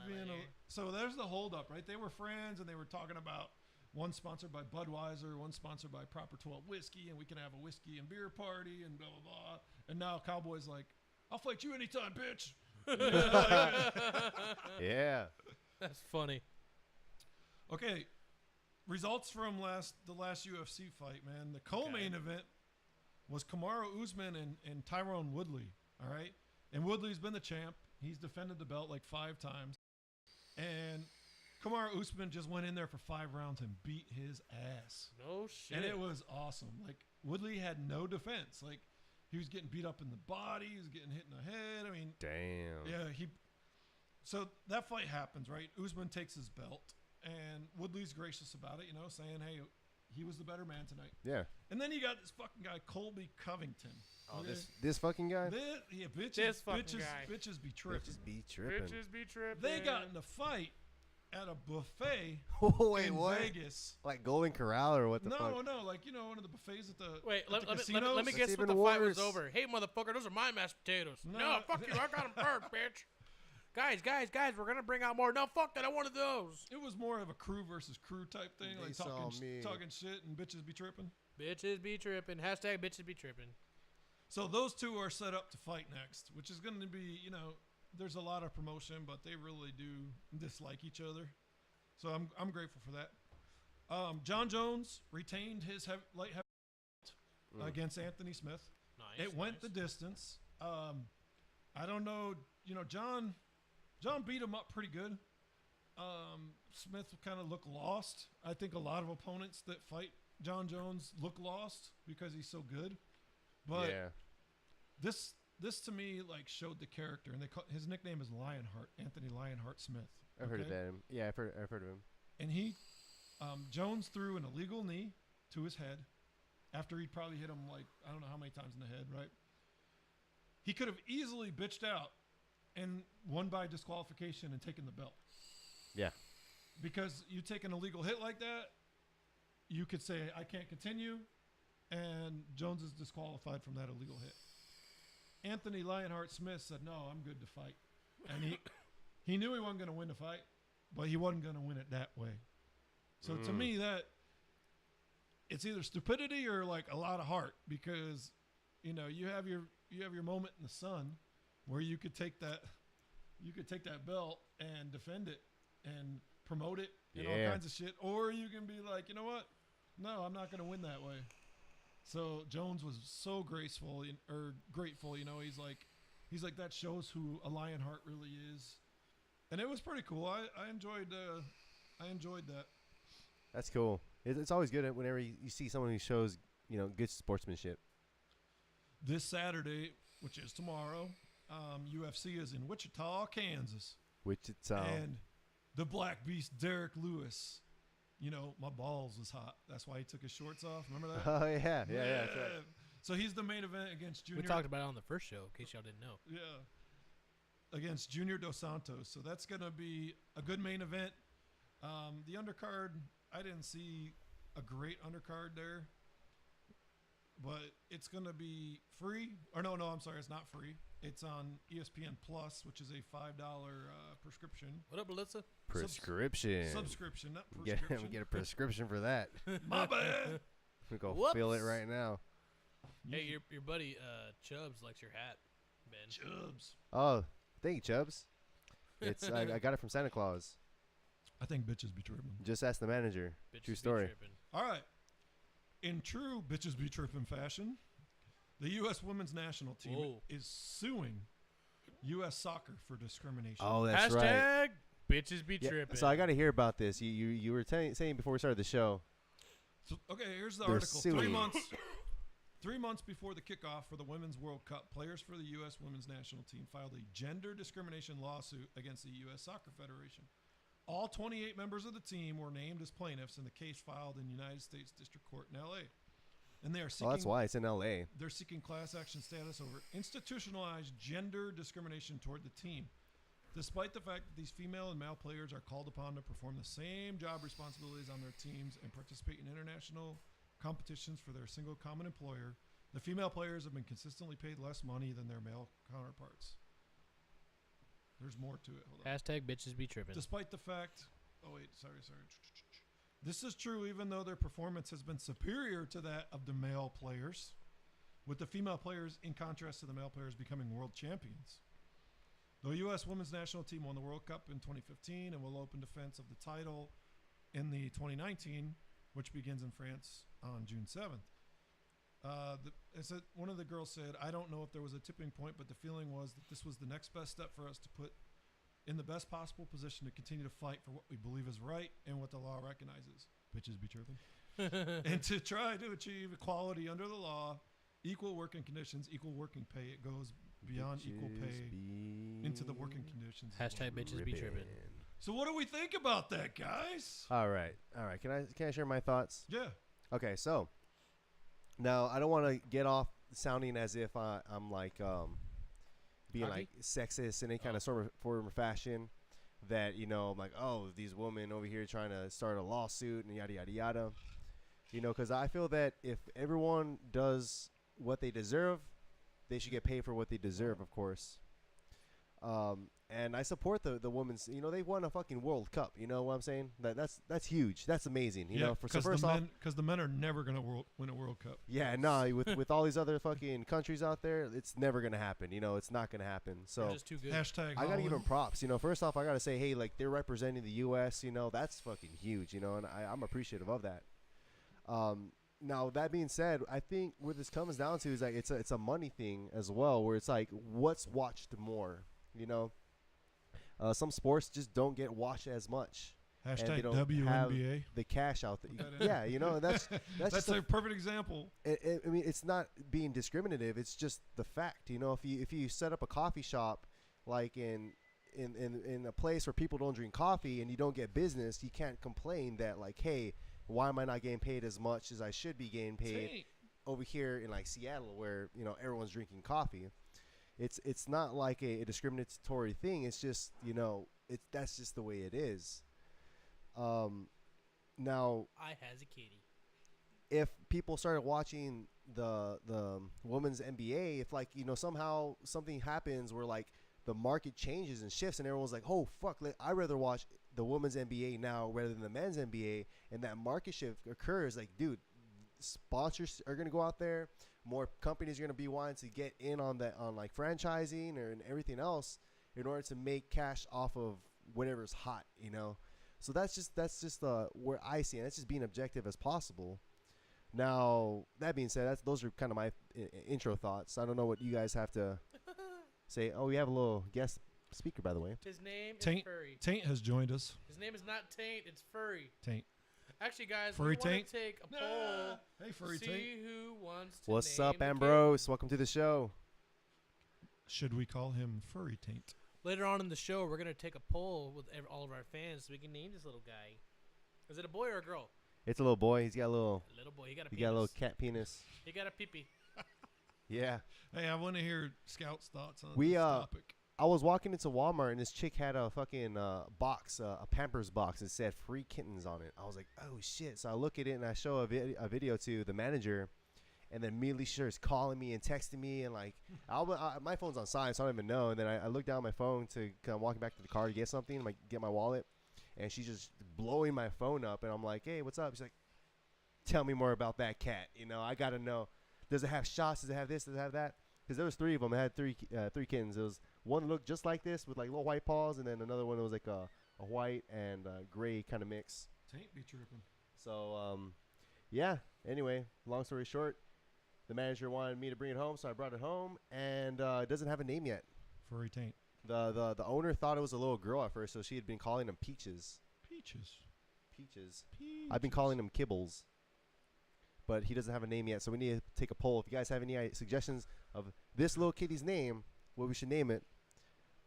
being so there's the holdup, right? They were friends and they were talking about one sponsored by Budweiser, one sponsored by Proper 12 whiskey, and we can have a whiskey and beer party and blah blah blah. And now Cowboy's like, I'll fight you anytime, bitch. Yeah. That's funny. Okay, results from the last UFC fight, man. The co-main event was Kamaru Usman and Tyron Woodley. All right, and Woodley's been the champ. He's defended the belt like 5 times, and Kamaru Usman just went in there for 5 rounds and beat his ass. No shit. And it was awesome. Like, Woodley had no defense. Like, he was getting beat up in the body. He was getting hit in the head. I mean, damn. Yeah, so that fight happens, right? Usman takes his belt, and Woodley's gracious about it, saying, hey, he was the better man tonight. Yeah. And then you got this fucking guy, Colby Covington. Oh, this fucking guy? Bitches be tripping. Bitches be tripping. They got in a fight at a buffet in Vegas. Like Golden Corral or what the fuck? No, like, one of the buffets at the Wait, at the let casinos. me guess what the fight was over. Hey, motherfucker, those are my mashed potatoes. No, fuck you, I got them first, bitch. Guys, we're going to bring out more. No, fuck that, I wanted those. It was more of a crew versus crew type thing, They like talking shit and bitches be tripping. Bitches be tripping. Hashtag bitches be tripping. So those two are set up to fight next, which is going to be, there's a lot of promotion, but they really do dislike each other. So I'm grateful for that. John Jones retained his light heavyweight against Anthony Smith. Nice. It went the distance. I don't know, John beat him up pretty good. Smith kind of looked lost. I think a lot of opponents that fight John Jones look lost because he's so good. But this to me like showed the character, and his nickname is Lionheart, Anthony Lionheart Smith. I've heard of that. Yeah, I've heard of him. And Jones threw an illegal knee to his head after he'd probably hit him like I don't know how many times in the head, right? He could have easily bitched out and won by disqualification and taken the belt. Yeah. Because you take an illegal hit like that, you could say, I can't continue, and Jones is disqualified from that illegal hit. Anthony Lionheart Smith said, no, I'm good to fight. And he knew he wasn't going to win the fight, but he wasn't going to win it that way. So to me, that it's either stupidity or like a lot of heart, because you have your moment in the sun where you could take that belt and defend it and promote it and all kinds of shit, or you can be like, you know what? No, I'm not going to win that way. So Jones was so grateful. He's like that shows who a Lionheart really is, and it was pretty cool. I enjoyed that. That's cool. It's always good whenever you see someone who shows, good sportsmanship. This Saturday, which is tomorrow, UFC is in Wichita, Kansas. Wichita. And the Black Beast, Derek Lewis. My balls was hot. That's why he took his shorts off. Remember that? Oh, yeah. Yeah, that's right. So he's the main event against Junior. We talked about it on the first show, in case y'all didn't know. Yeah. Against Junior Dos Santos. So that's going to be a good main event. The undercard, I didn't see a great undercard there. But it's going to be free. Or no, I'm sorry. It's not free. It's on ESPN Plus, which is a $5 prescription. What up, Melissa? Prescription. Subscription, not prescription. We get a prescription for that. My bad. We go Whoops. fill it right now. Hey, your buddy Chubbs likes your hat, Ben. Chubbs. Oh, thank you, Chubbs. It's I got it from Santa Claus. I think bitches be tripping. Just ask the manager. Bitches True be story. tripping. All right. In true bitches be tripping fashion, the U.S. women's national team Whoa. is suing U.S. soccer for discrimination. Oh, that's Hashtag right. bitches be Yeah, tripping. so I got to hear about this. You were saying before we started the show. So, okay, here's the They're article. suing. 3 months before the kickoff for the Women's World Cup, players for the U.S. women's national team filed a gender discrimination lawsuit against the U.S. Soccer Federation. All 28 members of the team were named as plaintiffs in the case filed in United States District Court in L.A. And they are seeking. Oh, that's why it's in L.A. They're seeking class action status over institutionalized gender discrimination toward the team. Despite the fact that these female and male players are called upon to perform the same job responsibilities on their teams and participate in international competitions for their single common employer, the female players have been consistently paid less money than their male counterparts. There's more to it. Hold on. Hashtag bitches be tripping. Despite the fact, sorry. This is true even though their performance has been superior to that of the male players, with the female players, in contrast to the male players, becoming world champions. The U.S. women's national team won the World Cup in 2015 and will open defense of the title in the 2019, which begins in France on June 7th. One of the girls said, "I don't know if there was a tipping point, but the feeling was that this was the next best step for us to put in the best possible position to continue to fight for what we believe is right and what the law recognizes." Bitches be tripping. And to try to achieve equality under the law, equal working conditions, equal working pay. It goes beyond equal pay into the working conditions. Hashtag bitches be tripping. So what do we think about that, guys? All right. Can I share my thoughts? Yeah. Okay, so now I don't want to get off sounding as if I'm like being Cocky? like sexist in any kind of sort of form or fashion. That I'm like, oh, these women over here trying to start a lawsuit and yada yada yada. Because I feel that if everyone does what they deserve, they should get paid for what they deserve, of course. And I support the women's. They won a fucking World Cup. You know what I'm saying? That's huge. That's amazing. Because the men are never gonna win a World Cup. Yeah, no. With all these other fucking countries out there, it's never gonna happen. It's not gonna happen. So They're just too good. Hashtag I gotta give them Holland. props. First off, I gotta say, hey, like they're representing the U.S. That's fucking huge. And I'm appreciative of that. Now that being said, I think what this comes down to is like it's a money thing as well, where it's like what's watched more. Some sports just don't get watched as much. And they Hashtag don't have WNBA. the cash out there. That in. Yeah, that's That's just a perfect example. I mean, it's not being discriminative. It's just the fact. If you set up a coffee shop, like in a place where people don't drink coffee and you don't get business, you can't complain that like, hey, why am I not getting paid as much as I should be getting paid over here in like Seattle, where everyone's drinking coffee. It's not like a discriminatory thing. It's just that's just the way it is. Now I has a kitty. if people started watching the women's NBA, if like somehow something happens where like the market changes and shifts and everyone's like, oh fuck, I'd rather watch the women's NBA now rather than the men's NBA, and that market shift occurs, like dude, sponsors are gonna go out there, more companies are gonna be wanting to get in on that, on like franchising or and everything else in order to make cash off of whatever's hot, So that's just where I see it. That's just being objective as possible. Now that being said, those are kind of my intro thoughts. I don't know what you guys have to say. Oh, we have a little guest speaker, by the way. His name Taint. is Furry. Taint has joined us. His name is not Taint, it's Furry. Taint. Actually, guys, Furry we want taint? to take a Nah. poll Hey, to furry see taint. who wants to What's name up, the Ambrose? kitten. Welcome to the show. Should we call him Furry Taint? Later on in the show, we're gonna take a poll with all of our fans so we can name this little guy. Is it a boy or a girl? It's a little boy. He's got a little. A little boy. He got a He penis. got a little cat penis. He got a pee-pee. Yeah. Hey, I want to hear Scout's thoughts on We, this topic. I was walking into Walmart and this chick had a fucking box, a Pampers box. It said free kittens on it. I was like, oh shit! So I look at it and I show a video to the manager, and then immediately she starts calling me and texting me and like, my phone's on silent, so I don't even know. And then I look down at my phone to kind of walking back to the car to get something, like get my wallet, and she's just blowing my phone up, and I'm like, hey, what's up? She's like, tell me more about that cat. You know, I gotta know. Does it have shots? Does it have this? Does it have that? Because there was three of them. It had three kittens. It was one looked just like this with like little white paws, and then another one that was like a white and gray kind of mix. Taint be tripping. So yeah. Anyway, long story short, the manager wanted me to bring it home, so I brought it home, and it doesn't have a name yet. Furry Taint. The owner thought it was a little girl at first, so she had been calling him Peaches. Peaches. Peaches. Peaches. I've been calling him Kibbles. But he doesn't have a name yet, so we need to take a poll. If you guys have any suggestions of this little kitty's name, what we should name it,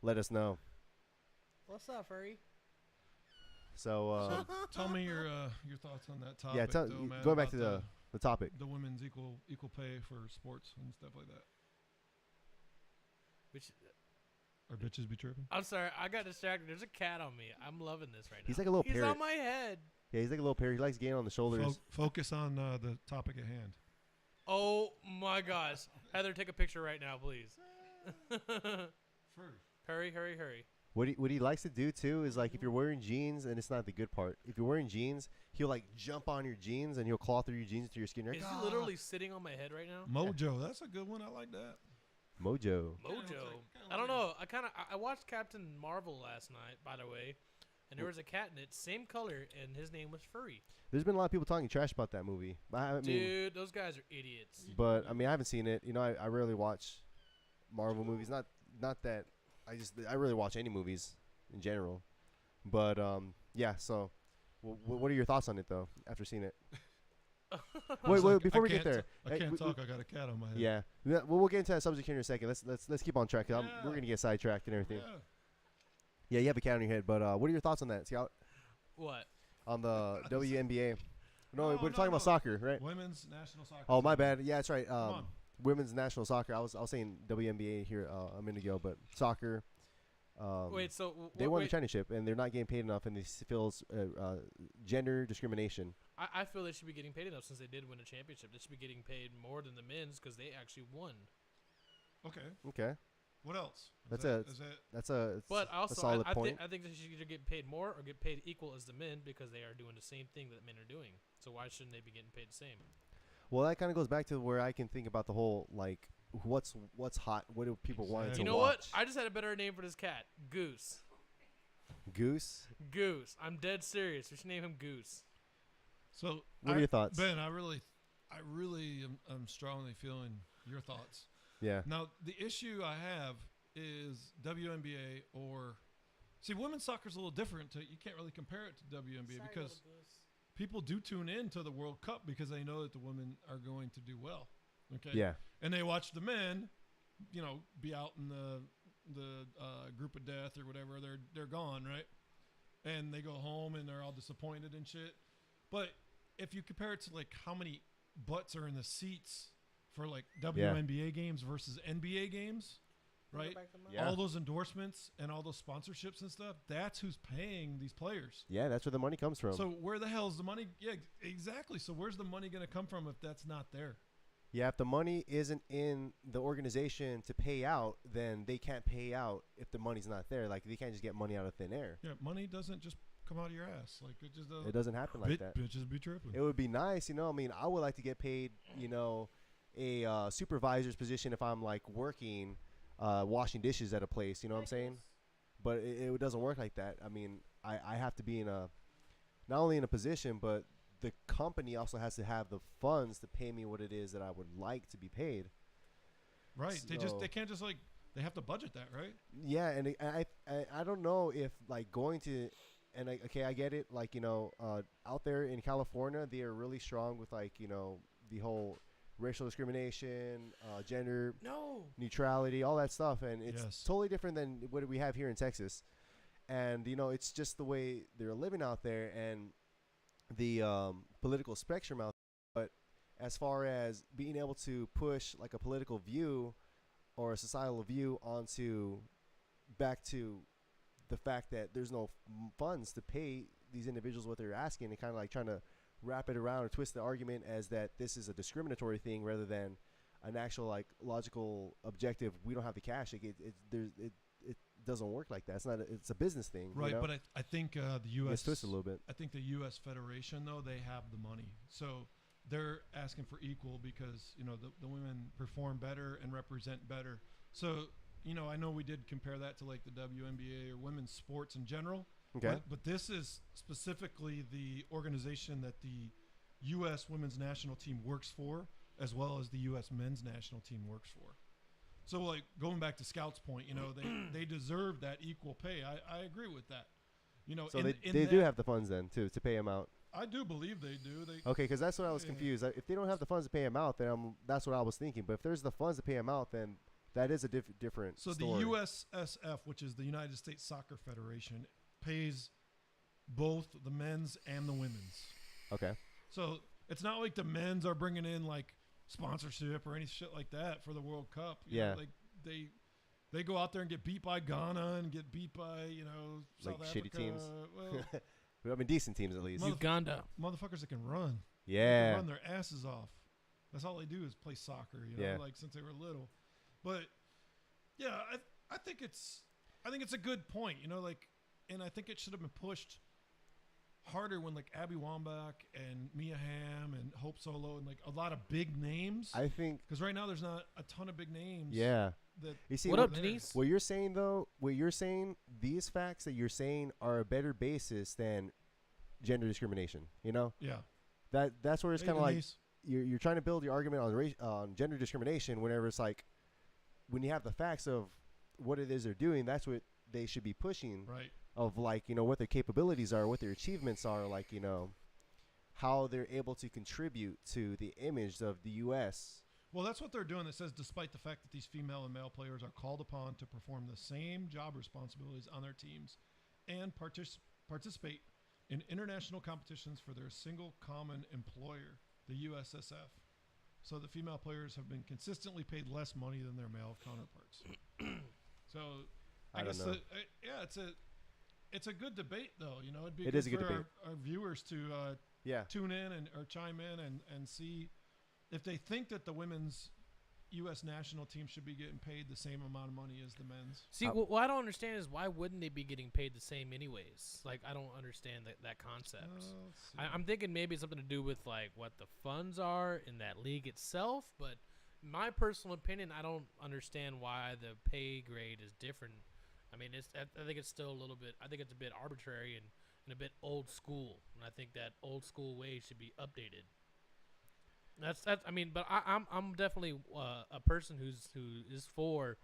let us know. What's up, furry? So, Tell me your thoughts on that topic. yeah, though, man, going back about to the topic. the women's equal pay for sports and stuff like that. Which, Our bitches be tripping. I'm sorry, I got distracted. There's a cat on me. I'm loving this right now. He's like a little He's parrot. on my head. Yeah, he's like a little parrot. He likes getting on the shoulders. Focus on the topic at hand. Oh my gosh. Heather, take a picture right now, please. Hurry, hurry, hurry. What he likes to do too is like if you're wearing jeans, and it's not the good part. If you're wearing jeans, he'll like jump on your jeans and he'll claw through your jeans to your skin. You're Is like, he literally sitting on my head right now? Mojo, that's a good one. I like that. Mojo. Mojo. I don't know. I watched Captain Marvel last night, by the way, and there was a cat in it, same color, and his name was Furry. There's been a lot of people talking trash about that movie. I mean, Dude, those guys are idiots. but I mean, I haven't seen it. You know, I rarely watch Marvel movies. Not that I really watch any movies in general. But yeah. So, what are your thoughts on it though? After seeing it. Wait, before we get there, I can't talk. I got a cat on my head. yeah, we'll get into that subject here in a second. Let's keep on track. 'Cause we're gonna get sidetracked and everything. Yeah. Yeah, you have a cat on your head, but what are your thoughts on that, Scout? What? On the WNBA? No, No, we're talking about soccer, right? Women's national soccer. Oh, my team. bad. Yeah, that's right. on. Women's national soccer. I was saying WNBA here a minute ago, but soccer. Wait, so they won the championship, and they're not getting paid enough, and this feels gender discrimination. I feel they should be getting paid enough since they did win a championship. They should be getting paid more than the men's because they actually won. Okay. Okay, What else? That's But a also, solid I point. think they should either get paid more or get paid equal as the men because they are doing the same thing that men are doing. So why shouldn't they be getting paid the same? Well, that kind of goes back to where I can think about the whole like what's hot. What do people want to You know watch? what? I just had a better name for this cat. Goose. Goose. Goose. I'm dead serious. We should name him Goose. So, What are your thoughts? Ben? I really am strongly feeling your thoughts. Yeah. Now, the issue I have is WNBA or women's soccer is a little different. You can't really compare it to WNBA because people do tune in to the World Cup because they know that the women are going to do well. Okay. Yeah. And they watch the men, be out in the group of death or whatever. They're gone, right? And they go home and they're all disappointed and shit. But if you compare it to like how many butts are in the seats for like WNBA games versus NBA games, right? Yeah. All those endorsements and all those sponsorships and stuff, that's who's paying these players. Yeah, that's where the money comes from. So where the hell is the money? Yeah, exactly. So where's the money going to come from if that's not there? Yeah, if the money isn't in the organization to pay out, then they can't pay out if the money's not there. Like, they can't just get money out of thin air. Yeah, money doesn't just come out of your ass. Like, it just doesn't. It doesn't happen like that. Bitches be tripping. It would be nice, I mean, I would like to get paid, a supervisor's position if I'm, like, working, washing dishes at a place, you know what I'm saying? But it doesn't work like that. I mean, I have to be not only in a position, but the company also has to have the funds to pay me what it is that I would like to be paid. Right. So, They can't just they have to budget that, right? yeah, and I don't know if like going to and okay, I get it. Like, out there in California, they are really strong with like, the whole racial discrimination, gender No. neutrality, all that stuff, and it's Yes. totally different than what we have here in Texas. And it's just the way they're living out there and the political spectrum out there. But as far as being able to push like a political view or a societal view onto back to the fact that there's no funds to pay these individuals what they're asking, and kind of like trying to wrap it around or twist the argument as that this is a discriminatory thing rather than an actual like logical objective. We don't have the cash. It doesn't work like that. It's a business thing, Right, you know? but I think the It U.S. gets twisted a little bit. I think the U.S. Federation, though, they have the money. So they're asking for equal because, the women perform better and represent better. So, I know we did compare that to like the WNBA or women's sports in general. Okay. But this is specifically the organization that the U.S. women's national team works for, as well as the U.S. men's national team works for. So, like, going back to Scout's point, they deserve that equal pay. I agree with that. So they do have the funds then to pay him out. I do believe they do. Okay, because that's what I was Yeah. confused. If they don't have the funds to pay him out, then that's what I was thinking. But if there's the funds to pay him out, then that is a different So story. the USSF, which is the United States Soccer Federation, pays both the men's and the women's. Okay. So it's not like the men's are bringing in like sponsorship or any shit like that for the World Cup. You know, Yeah. like they go out there and get beat by Ghana and get beat by South Like shitty Africa. teams. Well, I mean, decent teams at least. Uganda. motherfuckers that can run. They Yeah. can run their asses off. That's all they do is play soccer. Yeah. Like since they were little. But yeah, I think it's a good point. And I think it should have been pushed harder when like Abby Wambach and Mia Hamm and Hope Solo and like a lot of big names. I think. Because right now there's not a ton of big names. Yeah. That You see, What what up, Denise? What you're saying though, these facts that you're saying are a better basis than gender discrimination. Yeah. That's where it's Hey, kind of like Denise. you're trying to build your argument on gender discrimination whenever it's like when you have the facts of what it is they're doing, that's what they should be pushing. Right. Of like what their capabilities are, what their achievements are, like how they're able to contribute to the image of the U.S. Well, that's what they're doing. It says, despite the fact that these female and male players are called upon to perform the same job responsibilities on their teams and participate in international competitions for their single common employer, the USSF. So the female players have been consistently paid less money than their male counterparts. So I don't guess know. it's a good debate, though. It'd be It good is a good for debate. our viewers to Yeah. tune in or chime in and see if they think that the women's U.S. national team should be getting paid the same amount of money as the men's. See, what I don't understand is why wouldn't they be getting paid the same anyways? Like, I don't understand that concept. Let's see. I'm thinking maybe it's something to do with like what the funds are in that league itself, but my personal opinion, I don't understand why the pay grade is different. I mean, I think it's still a little bit. I think it's a bit arbitrary and a bit old school, and I think that old school way should be updated. That's. I mean, but I'm definitely a person who is for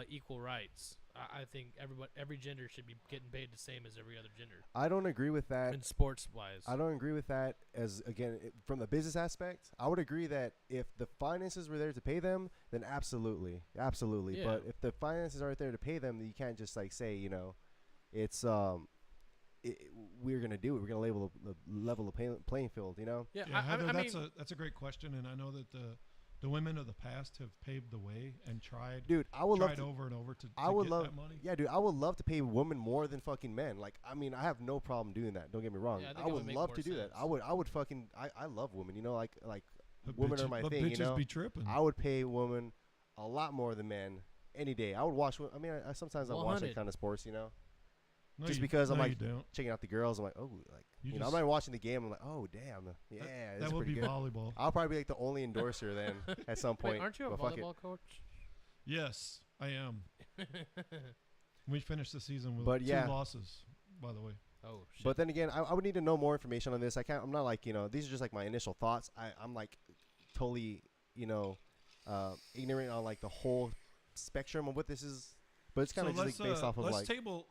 equal rights. I think every gender should be getting paid the same as every other gender I don't agree with that. in sports wise. I don't agree with that. As again, from the business aspect, I would agree that if the finances were there to pay them, then absolutely. Yeah. But if the finances aren't there to pay them, then you can't just like say, it's we're gonna do it. We're gonna level the playing field. Yeah, Yeah, Heather, I mean, that's a great question, and I know that the women of the past have paved the way and tried Dude, I would love tried to. over and over to I would get love. that money. Yeah, dude, I would love to pay women more than fucking men. Like, I mean, I have no problem doing that. Don't get me wrong. Yeah, I think I it would would make love more to do that. sense. I would fucking. I love women. Like But women bitches, are my but thing. bitches be tripping. I would pay women a lot more than men any day. I would watch. I mean, I sometimes I watch 100. that kind of sports. No, just you- because I'm no, like you don't. checking out the girls. I'm like, oh, like You I'm just- not watching the game. I'm like, oh, damn, yeah, this That is would pretty be good. volleyball. I'll probably be like the only endorser then at some point. wait, aren't you a but fuck it. volleyball coach? Yes, I am. We finished the season with But 2 yeah. losses, by the way. Oh shit! But then again, I would need to know more information on this. I'm not like these are just like my initial thoughts. I'm like totally ignorant on like the whole spectrum of what this is But it's kind of just like based off of let's like. table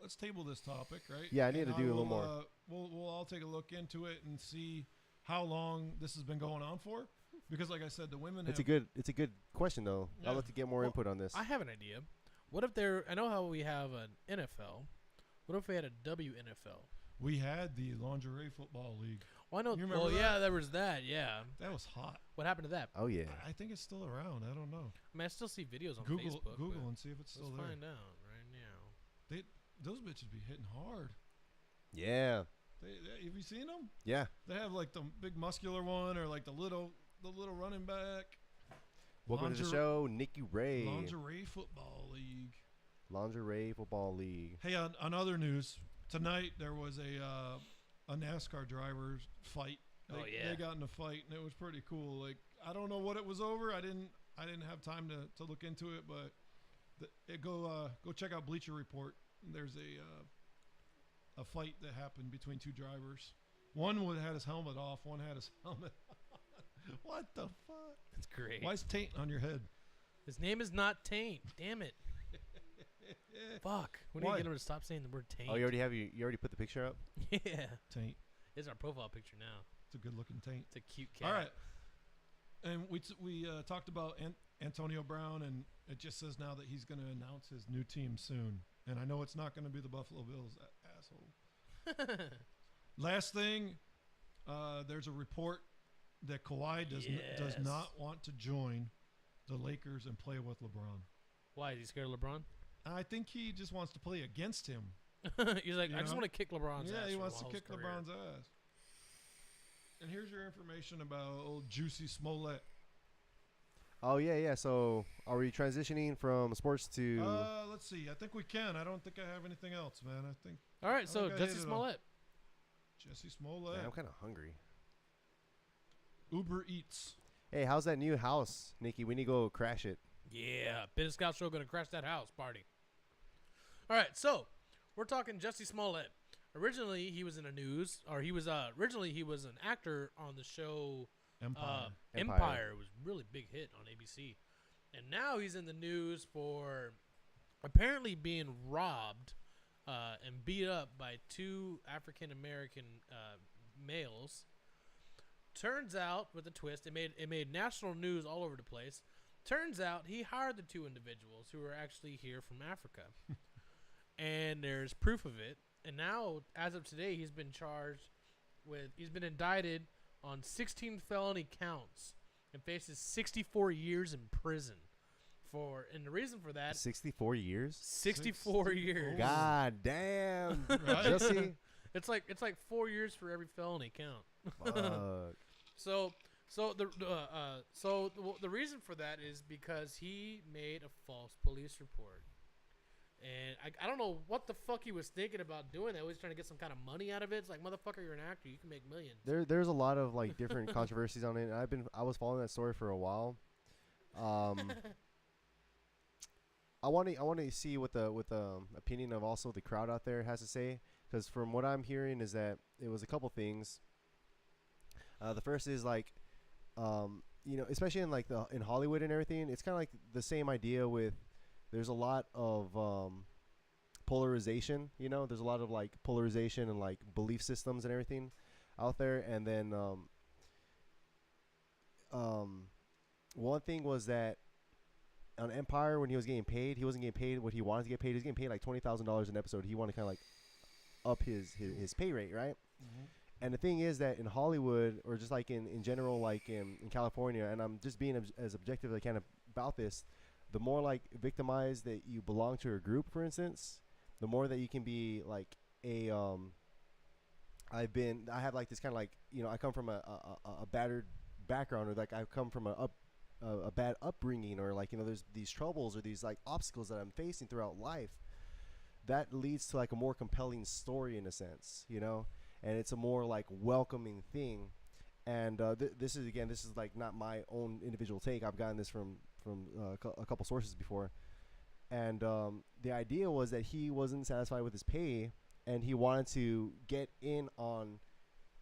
this topic, right? Yeah, I need And to do a little more. We'll all take a look into it and see how long this has been going on for. Because, like I said, the women. It's a good question though. Yeah. I'd like to get more input on this. I have an idea. What if I know how we have an NFL. What if we had a WNFL? We had the lingerie football league. Well, I know. You remember Well, that? yeah, there was that. Yeah. That was hot. What happened to that? Oh yeah. I think it's still around. I don't know. I mean, I still see videos on Google Facebook. Google and see if it's still let's there. find out right now. Those bitches be hitting hard. Yeah. Have you seen them? Yeah. They have like the big muscular one or like the little running back. Welcome to the show, Nikki Ray. Lingerie football league. Lingerie football league. Hey, on other news, tonight there was a NASCAR driver's fight. They got in a fight and it was pretty cool. Like I don't know what it was over. I didn't have time to look into it, but go check out Bleacher Report. There's a fight that happened between two drivers. One had his helmet off. One had his helmet on. What the fuck? That's great. Why's taint on your head? His name is not Taint. Damn it. Fuck. We need to Why? get him to stop saying the word Taint. Oh, you already put the picture up? Yeah. Taint. It's our profile picture now. It's a good looking taint. It's a cute cat. All right. And we talked about Antonio Brown, and it just says now that he's going to announce his new team soon. And I know it's not going to be the Buffalo Bills, asshole. Last thing, there's a report that Kawhi does not want to join the Lakers and play with LeBron. Why? Is he scared of LeBron? I think he just wants to play against him. He's like, I just want to kick LeBron's ass. Yeah, he for wants to Wall's kick career. LeBron's ass. And here's your information about old Juicy Smollett. Oh yeah. So are we transitioning from sports to? Let's see. I think we can. I don't think I have anything else, man. I think All right, so think I hit Jesse it all. Smollett. Jesse Smollett. Man, I'm kind of hungry. Uber Eats. Hey, how's that new house, Nikki? We need to go crash it. Yeah, Ben Scout Show gonna crash that house party. All right, so we're talking Jesse Smollett. Originally, he was in the news, or he was an actor on the show Empire. Empire. It was a really big hit on ABC, and now he's in the news for apparently being robbed and beat up by two African American males. Turns out, with a twist, it made national news all over the place. Turns out he hired the two individuals who were actually here from Africa. And there's proof of it. And now, as of today, he's been indicted on 16 felony counts and faces 64 years in prison. And the reason for that, 64 years. 64 years. God damn, Right? Jesse. It's like 4 years for every felony count. Fuck. So the reason for that is because he made a false police report, and I don't know what the fuck he was thinking about doing that. He was trying to get some kind of money out of it. It's like, motherfucker, you're an actor, you can make millions. There's a lot of like different controversies on it. And I was following that story for a while. I want to see what the opinion of also the crowd out there has to say, because from what I'm hearing is that it was a couple things. The first is like, especially in like in Hollywood and everything, it's kind of like the same idea with. There's a lot of polarization. There's a lot of like polarization and like belief systems and everything out there. And then one thing was that on Empire, when he was getting paid, he wasn't getting paid what he wanted to get paid. He was getting paid like $20,000 an episode. He wanted to kind of like up his pay rate, right? Mm-hmm. And the thing is that in Hollywood, or just like in general, like in California, and I'm just being as objective as I can about this, the more like victimized that you belong to a group, for instance, the more that you can be like I have like this kind of like, I come from a battered background, or like I come from a bad upbringing, or like, there's these troubles or these like obstacles that I'm facing throughout life that leads to like a more compelling story in a sense, and it's a more like welcoming thing. And this is like not my own individual take. I've gotten this from a couple sources before. And the idea was that he wasn't satisfied with his pay, and he wanted to get in on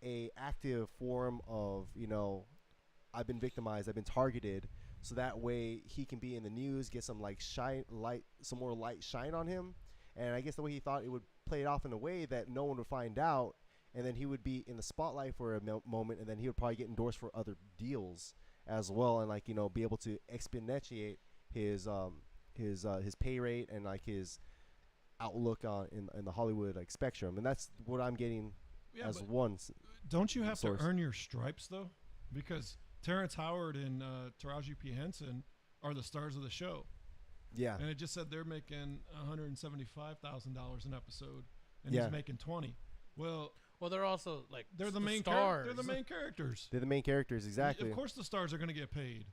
a active form of, I've been victimized, I've been targeted, so that way he can be in the news, get some like some more light shine on him. And I guess the way he thought it would play it off in a way that no one would find out, and then he would be in the spotlight for a moment, and then he would probably get endorsed for other deals as well, and like be able to exponentiate his pay rate and like his outlook on in the Hollywood like spectrum. And that's what I'm getting as one. Don't you have source. to earn your stripes though? Because Terrence Howard and Taraji P. Henson are the stars of the show. Yeah. And it just said they're making $175,000 an episode, and he's making 20. Well, they're also like they're the main stars. They're the main characters. They're the main characters, exactly. Of course, the stars are going to get paid.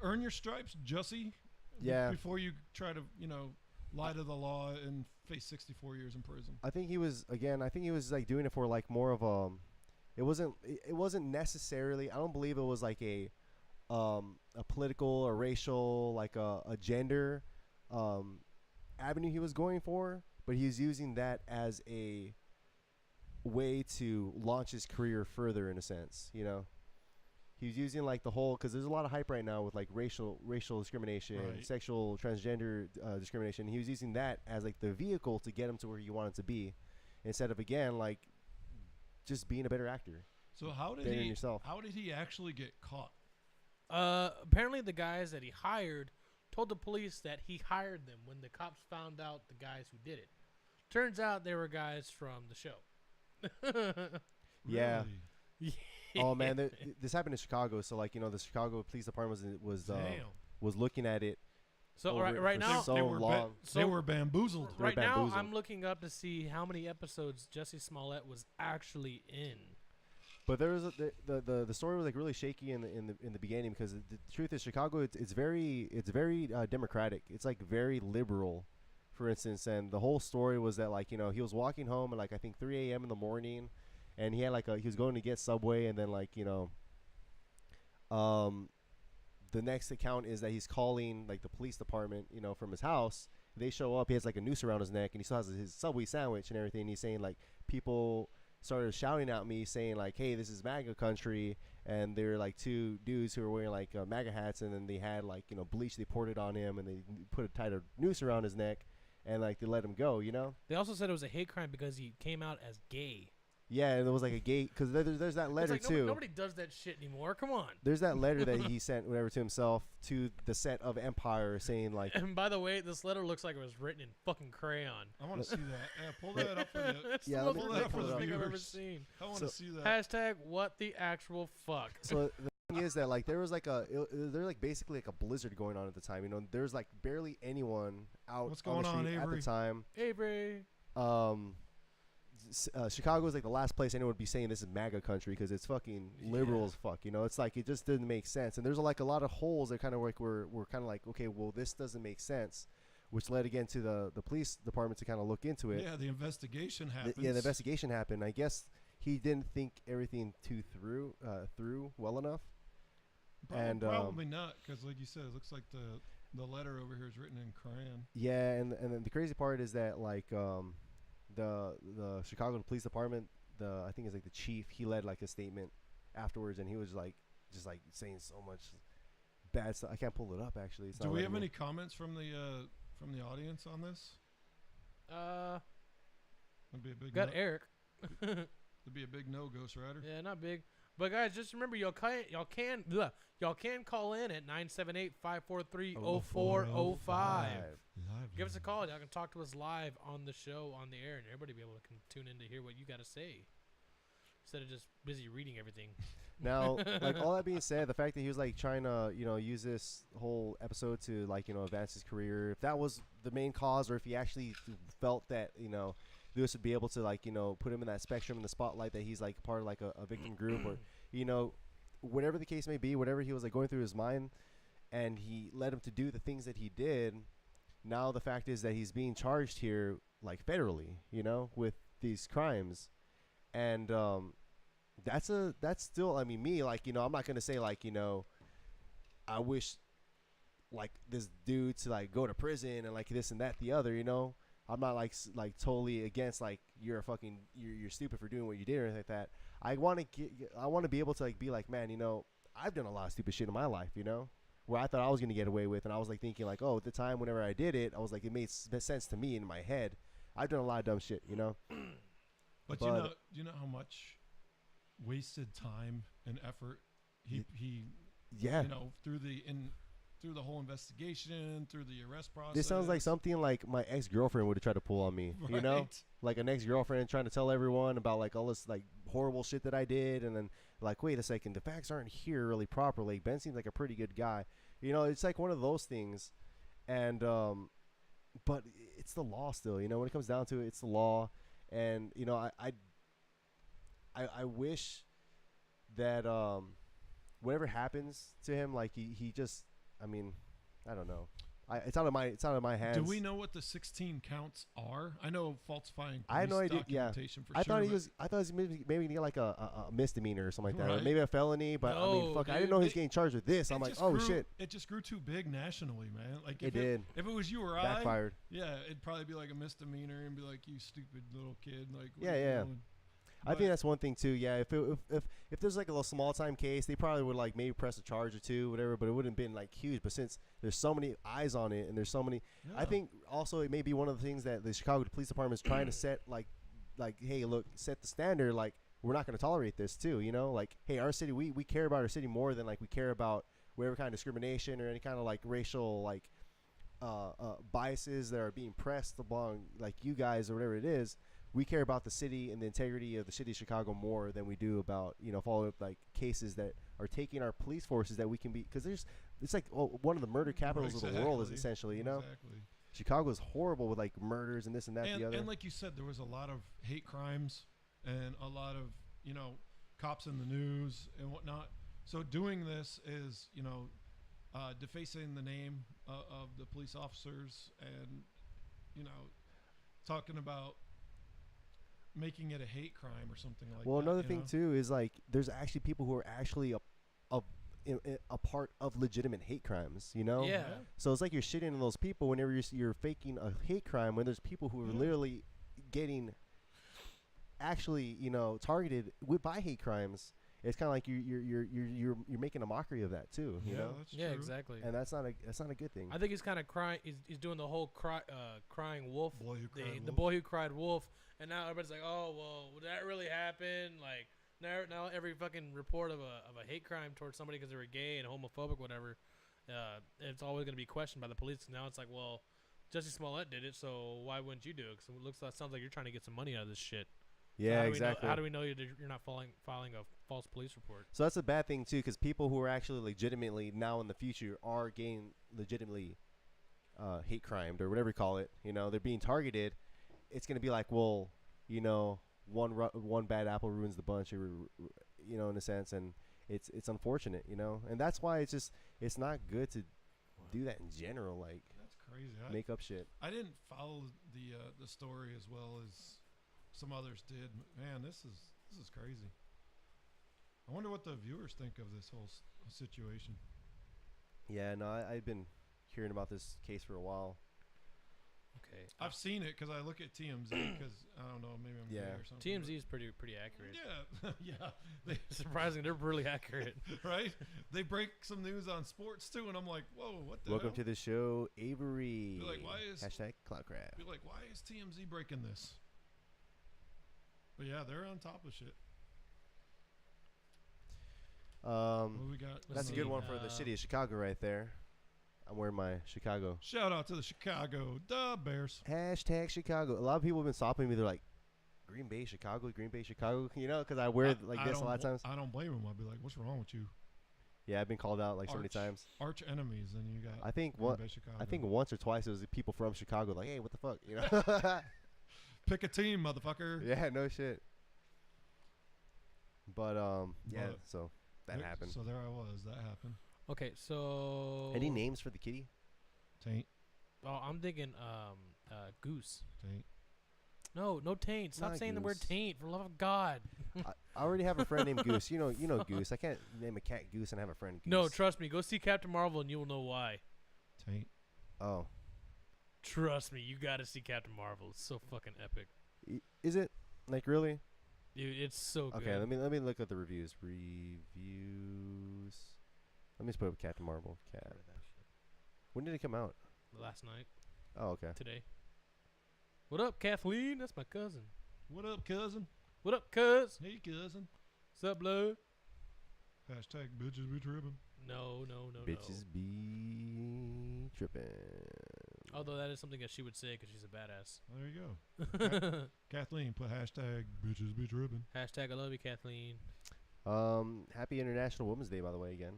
Earn your stripes, Jussie. Yeah. Before you try to, lie to the law and face 64 years in prison. I think he was like doing it for like more of it wasn't necessarily, I don't believe it was like a political or racial, like a gender avenue he was going for, but he was using that as a way to launch his career further, in a sense. He was using like the whole, because there's a lot of hype right now with like racial discrimination, Right. sexual transgender discrimination. He was using that as like the vehicle to get him to where he wanted to be, instead of again like just being a better actor. So how did Better than yourself. How did he actually get caught? Apparently the guys that he hired told the police that he hired them when the cops found out the guys who did it. Turns out they were guys from the show. Yeah. Really? Oh man, this happened in Chicago. So like the Chicago Police Department was looking at it. So over right for now, so long. They were bamboozled. right now bamboozled. I'm looking up to see how many episodes Jussie Smollett was actually in. But there was the story was like really shaky in the beginning, because the truth is Chicago it's very democratic. It's like very liberal, for instance. And the whole story was that like he was walking home at like I think 3 a.m. in the morning, and he had like he was going to get Subway, and then like the next account is that he's calling like the police department from his house. They show up, he has like a noose around his neck, and he still has his Subway sandwich and everything. And he's saying like people started shouting at me saying like, hey, this is MAGA country, and they're like two dudes who were wearing like MAGA hats, and then they had like bleach, they poured it on him, and they put a tighter noose around his neck, and like they let him go. They also said it was a hate crime because he came out as gay. Yeah, and there was like a gate, because there's that letter It's like too. Nobody does that shit anymore. Come on. There's that letter that he sent whatever to himself to the set of Empire, saying like, And by the way, this letter looks like it was written in fucking crayon. I want to see that. Yeah, pull that up for the. It's Yeah, the let most me- let me ridiculous pull it up. thing I've ever Viewers. seen. I want So- to see that. Hashtag what the actual fuck. so the thing is that like there was like there's like basically like a blizzard going on at the time. There's like barely anyone out What's on the going on, street at Avery? the time. Avery. Chicago is like the last place anyone would be saying this is MAGA country, because it's fucking liberal as fuck. It's like it just didn't make sense, and there's like a lot of holes that kind of like were kind of like, okay, well this doesn't make sense, which led again to the police department to kind of look into it. Yeah, the investigation happens. The investigation happened. I guess he didn't think everything through well enough. And, Probably not, because like you said, it looks like the letter over here is written in crayon. Yeah, and then the crazy part is that like the Chicago Police Department, I think it's like the chief, he led like a statement afterwards, and he was like just like saying so much bad stuff. I can't pull it up actually. It's Do not we letting have me. any comments from the audience on this? That'd be a big Got no. Eric. That'd be a big no, Ghost Rider. Yeah, not big. But guys, just remember y'all can call in at 978-543-0405. Give us a call. Y'all can talk to us live on the show on the air, and everybody be able to tune in to hear what you got to say instead of just busy reading everything. Now, like all that being said, the fact that he was like trying to, use this whole episode to like, advance his career, if that was the main cause, or if he actually felt that, Lewis would be able to like, put him in that spectrum in the spotlight, that he's like part of like a victim group, or, whatever the case may be, whatever he was like going through his mind, and he led him to do the things that he did. Now the fact is that he's being charged here like federally, with these crimes. And, that's still, I mean, me, like, I'm not going to say like, I wish like this dude to like go to prison and like this and that, the other, I'm not like totally against like you're stupid for doing what you did or anything like that. I want to be able to like be like, man, I've done a lot of stupid shit in my life, you know, where I thought I was gonna get away with, and I was like thinking like, oh, at the time whenever I did it, I was like, it made sense to me in my head. I've done a lot of dumb shit, you know. But you know how much wasted time and effort he yeah. you know, through the whole investigation, through the arrest process. This sounds like something like my ex-girlfriend would have tried to pull on me, you know? Right. Like an ex-girlfriend trying to tell everyone about like all this like horrible shit that I did, and then like, wait a second, the facts aren't here really properly. Ben seems like a pretty good guy. You know, it's like one of those things. And but it's the law still, you know, when it comes down to it, it's the law. And, you know, I wish that whatever happens to him, like he just, I mean, I don't know. It's out of my hands. Do we know what the 16 counts are? I know falsifying. I had no idea. Yeah, documentation for I sure, thought he was. I thought he was maybe get like a misdemeanor or something like that, or Right. maybe a felony. But I mean, No, fuck, I dude, didn't know he was getting charged with this. I'm like, oh shit, It just grew too big nationally, man. Like it did. If it was you or Backfired. yeah, it'd probably be like a misdemeanor and be like, you stupid little kid. Like, what Yeah, are you yeah. doing? I think that's one thing too. Yeah, if there's like a little small time case, they probably would like maybe press a charge or two, whatever. But it wouldn't have been like huge. But since there's so many eyes on it, and there's so many, I think also it may be one of the things that the Chicago Police Department is trying to set like, hey, look, set the standard. Like, we're not going to tolerate this too. You know, like, hey, our city, we care about our city more than like we care about whatever kind of discrimination or any kind of like racial like biases that are being pressed along like you guys or whatever it is. We care about the city and the integrity of the city of Chicago more than we do about, you know, follow up like cases that are taking our police forces that we can be, because it's like one of the murder capitals of the world is essentially, you know. Exactly. Chicago is horrible with like murders and this and that And, the other. and like you said, there was a lot of hate crimes and a lot of, you know, cops in the news and whatnot. So doing this is, you know, defacing the name of the police officers and, you know, talking about making it a hate crime or something like that. Well, another you thing know? too is like there's actually people who are actually a part of legitimate hate crimes, you know. Yeah. So it's like you're shitting on those people whenever you're faking a hate crime, when there's people who are Yeah. literally getting actually, you know, targeted by hate crimes. It's kind of like you're making a mockery of that too, you Yeah, know. that's Yeah, true. exactly. And that's not a good thing. I think he's kind of crying. He's doing the whole crying wolf. Boy who cried The wolf. boy who cried wolf. And now everybody's like, oh well, would that really happen? Like now every fucking report of a hate crime towards somebody because they were gay and homophobic, whatever, it's always gonna be questioned by the police. Now it's like, well, Jussie Smollett did it, so why wouldn't you do it? Because it sounds like you're trying to get some money out of this shit. Yeah, So exactly. how do we know you're not filing a false police report? So that's a bad thing too, because people who are actually legitimately now in the future are getting legitimately hate crimed or whatever you call it. You know, they're being targeted. It's gonna be like, well, you know, one bad apple ruins the bunch, or, you know, in a sense, and it's unfortunate, you know, and that's why it's not good to do that in general, like That's crazy. make up shit. I didn't follow the story as well as some others did. Man, this is crazy. I wonder what the viewers think of this whole situation. Yeah, no, I've been hearing about this case for a while. Okay. I've seen it because I look at TMZ because I don't know, maybe I'm gay Yeah. or something. TMZ is pretty accurate. Yeah, yeah, Surprisingly, they're really accurate. right. They break some news on sports too, and I'm like, whoa, what the Welcome hell? to the show, Avery. Be like, why is- hashtag Cloudcraft. Be like, why is TMZ breaking this? But yeah, they're on top of shit. What do we got? That's a see, good one for the city of Chicago right there. I'm wearing my Chicago. Shout out to the Chicago Bears. Hashtag Chicago. A lot of people have been stopping me. They're like, Green Bay, Chicago, you know, because I wear like this a lot of times. I don't blame them. I'll be like, what's wrong with you? Yeah, I've been called out like so many times. Arch enemies, and you got. I think Green Bay, Chicago. I think once or twice it was the people from Chicago like, hey, what the fuck, you know? Pick a team, motherfucker. Yeah, no shit. But yeah, But so that happened. So there I was. That happened. Okay, so Any names for the kitty? Taint. Oh, I'm thinking goose. Taint. No taint. Stop Not saying the word goose. taint, for the love of God. I already have a friend named Goose. You know Goose. I can't name a cat Goose and have a friend Goose. No, trust me. Go see Captain Marvel and you will know why. Taint. Oh, Trust me, you got to see Captain Marvel. It's so fucking epic. is it like really? Dude, it's so good. Okay, let me look at the reviews. Reviews. Let me just put up Captain Marvel. Cat. When did it come out? Last night. Oh, okay. Today. What up, Kathleen? That's my cousin. What up, cousin? What up, cuz? Hey, cousin. What's up, blood? Hashtag bitches be tripping. No. Bitches be tripping. Although that is something that she would say because she's a badass. There you go. Kathleen, put hashtag bitches be tripping. Hashtag I love you, Kathleen. Happy International Women's Day, by the way, again.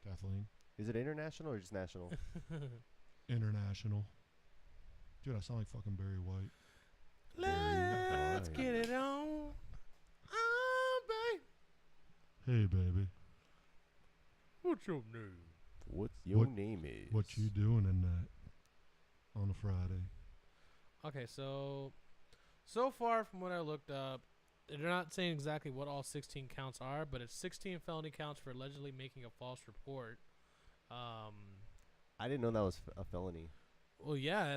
Kathleen. Is it international or just national? International. Dude, I sound like fucking Barry White. Let's White. get it on. Oh, babe. Hey, baby. What's your name? What's your name is? What you doing tonight on a Friday? Okay, so far from what I looked up, they're not saying exactly what all 16 counts are, but it's 16 felony counts for allegedly making a false report. I didn't know that was a felony. Well, yeah,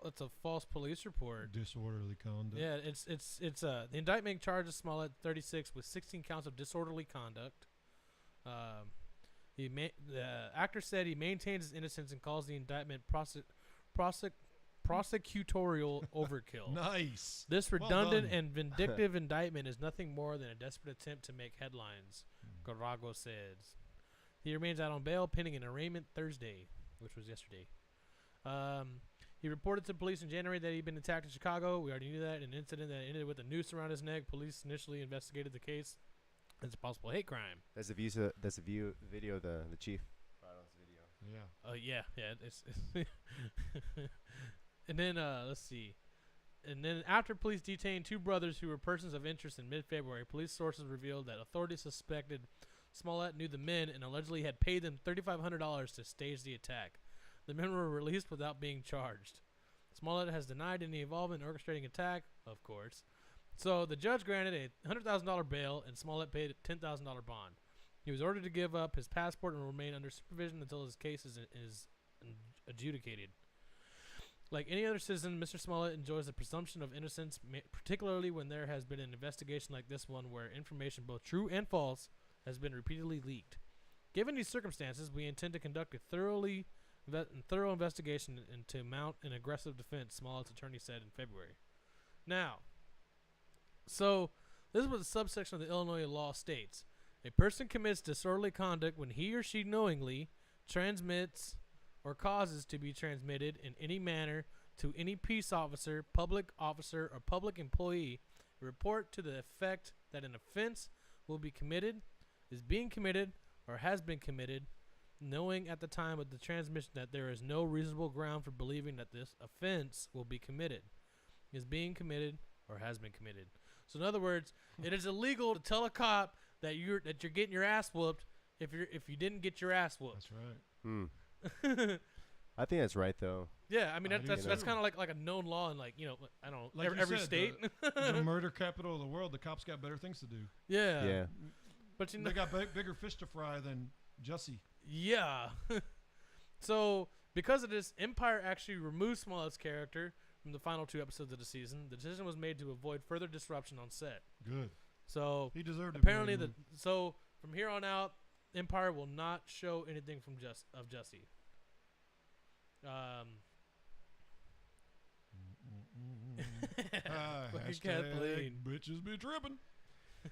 it's a false police report. Disorderly conduct. Yeah, it's the indictment charges Smollett 36 with 16 counts of disorderly conduct. The actor said he maintains his innocence and calls the indictment prosecutorial overkill. Nice. This Well redundant done. and vindictive indictment is nothing more than a desperate attempt to make headlines, Garago says. He remains out on bail pending an arraignment Thursday, which was yesterday. He reported to police in January that he'd been attacked in Chicago. We already knew that. An incident that ended with a noose around his neck. Police initially investigated the case as a possible hate crime. That's a video of the chief. Yeah. Yeah. It's and then let's see. And then after police detained two brothers who were persons of interest in mid-February, police sources revealed that authorities suspected Smollett knew the men and allegedly had paid them $3,500 to stage the attack. The men were released without being charged. Smollett has denied any involvement in orchestrating attack, of course. So the judge granted a $100,000 bail, and Smollett paid a $10,000 bond. He was ordered to give up his passport and remain under supervision until his case is adjudicated. Like any other citizen, Mr. Smollett enjoys the presumption of innocence, particularly when there has been an investigation like this one where information, both true and false, has been repeatedly leaked. Given these circumstances, we intend to conduct a thorough investigation and to mount an aggressive defense, Smollett's attorney said in February. Now, so this is what the subsection of the Illinois law states. A person commits disorderly conduct when he or she knowingly transmits or causes to be transmitted in any manner to any peace officer, public officer, or public employee a report to the effect that an offense will be committed, is being committed, or has been committed, knowing at the time of the transmission that there is no reasonable ground for believing that this offense will be committed, is being committed, or has been committed. So in other words, it is illegal to tell a cop that you're getting your ass whooped if you didn't get your ass whooped. That's right. I think that's right though. Yeah, I mean I do that's too. kind of like a known law in, like, you know, I don't know, Like you every said, state. The murder capital of the world. The cops got better things to do. Yeah. Yeah. But you know, They got bigger fish to fry than Jussie. yeah. So because of this, Empire actually removed Smollett's character from the final 2 episodes of the season. The decision was made to avoid further disruption on set. Good. So He deserved it. apparently so from here on out, Empire will not show anything from Jussie. Fucking Kathleen. Bitches be tripping.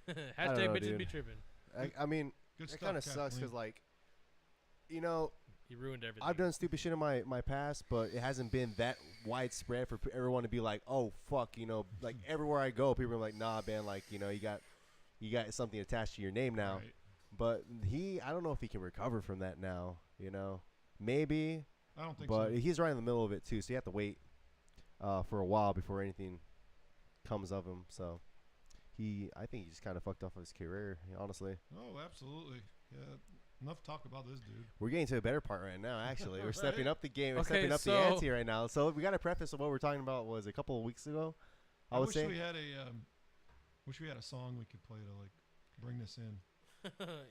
Hashtag know, bitches dude. be tripping. I mean, Good it stuff, kind of sucks Kathleen. because, like, you know, You ruined everything. I've done stupid shit in my past, but it hasn't been that widespread for everyone to be like, oh fuck, you know, like everywhere I go, people are like, nah, man, like, you know, you got something attached to your name now. Right. But I don't know if he can recover from that now. You know, maybe, I don't think but so. he's right in the middle of it too, so you have to wait for a while before anything comes of him. So I think he just kind of fucked off his career, honestly. Oh, absolutely. Yeah. Enough talk about this dude. We're getting to a better part right now, actually. We're stepping Right? up the game. We're Okay, stepping up the so- ante right now. So we got to preface of what we're talking about was a couple of weeks ago. I would wish say. we had a song we could play to like bring this in.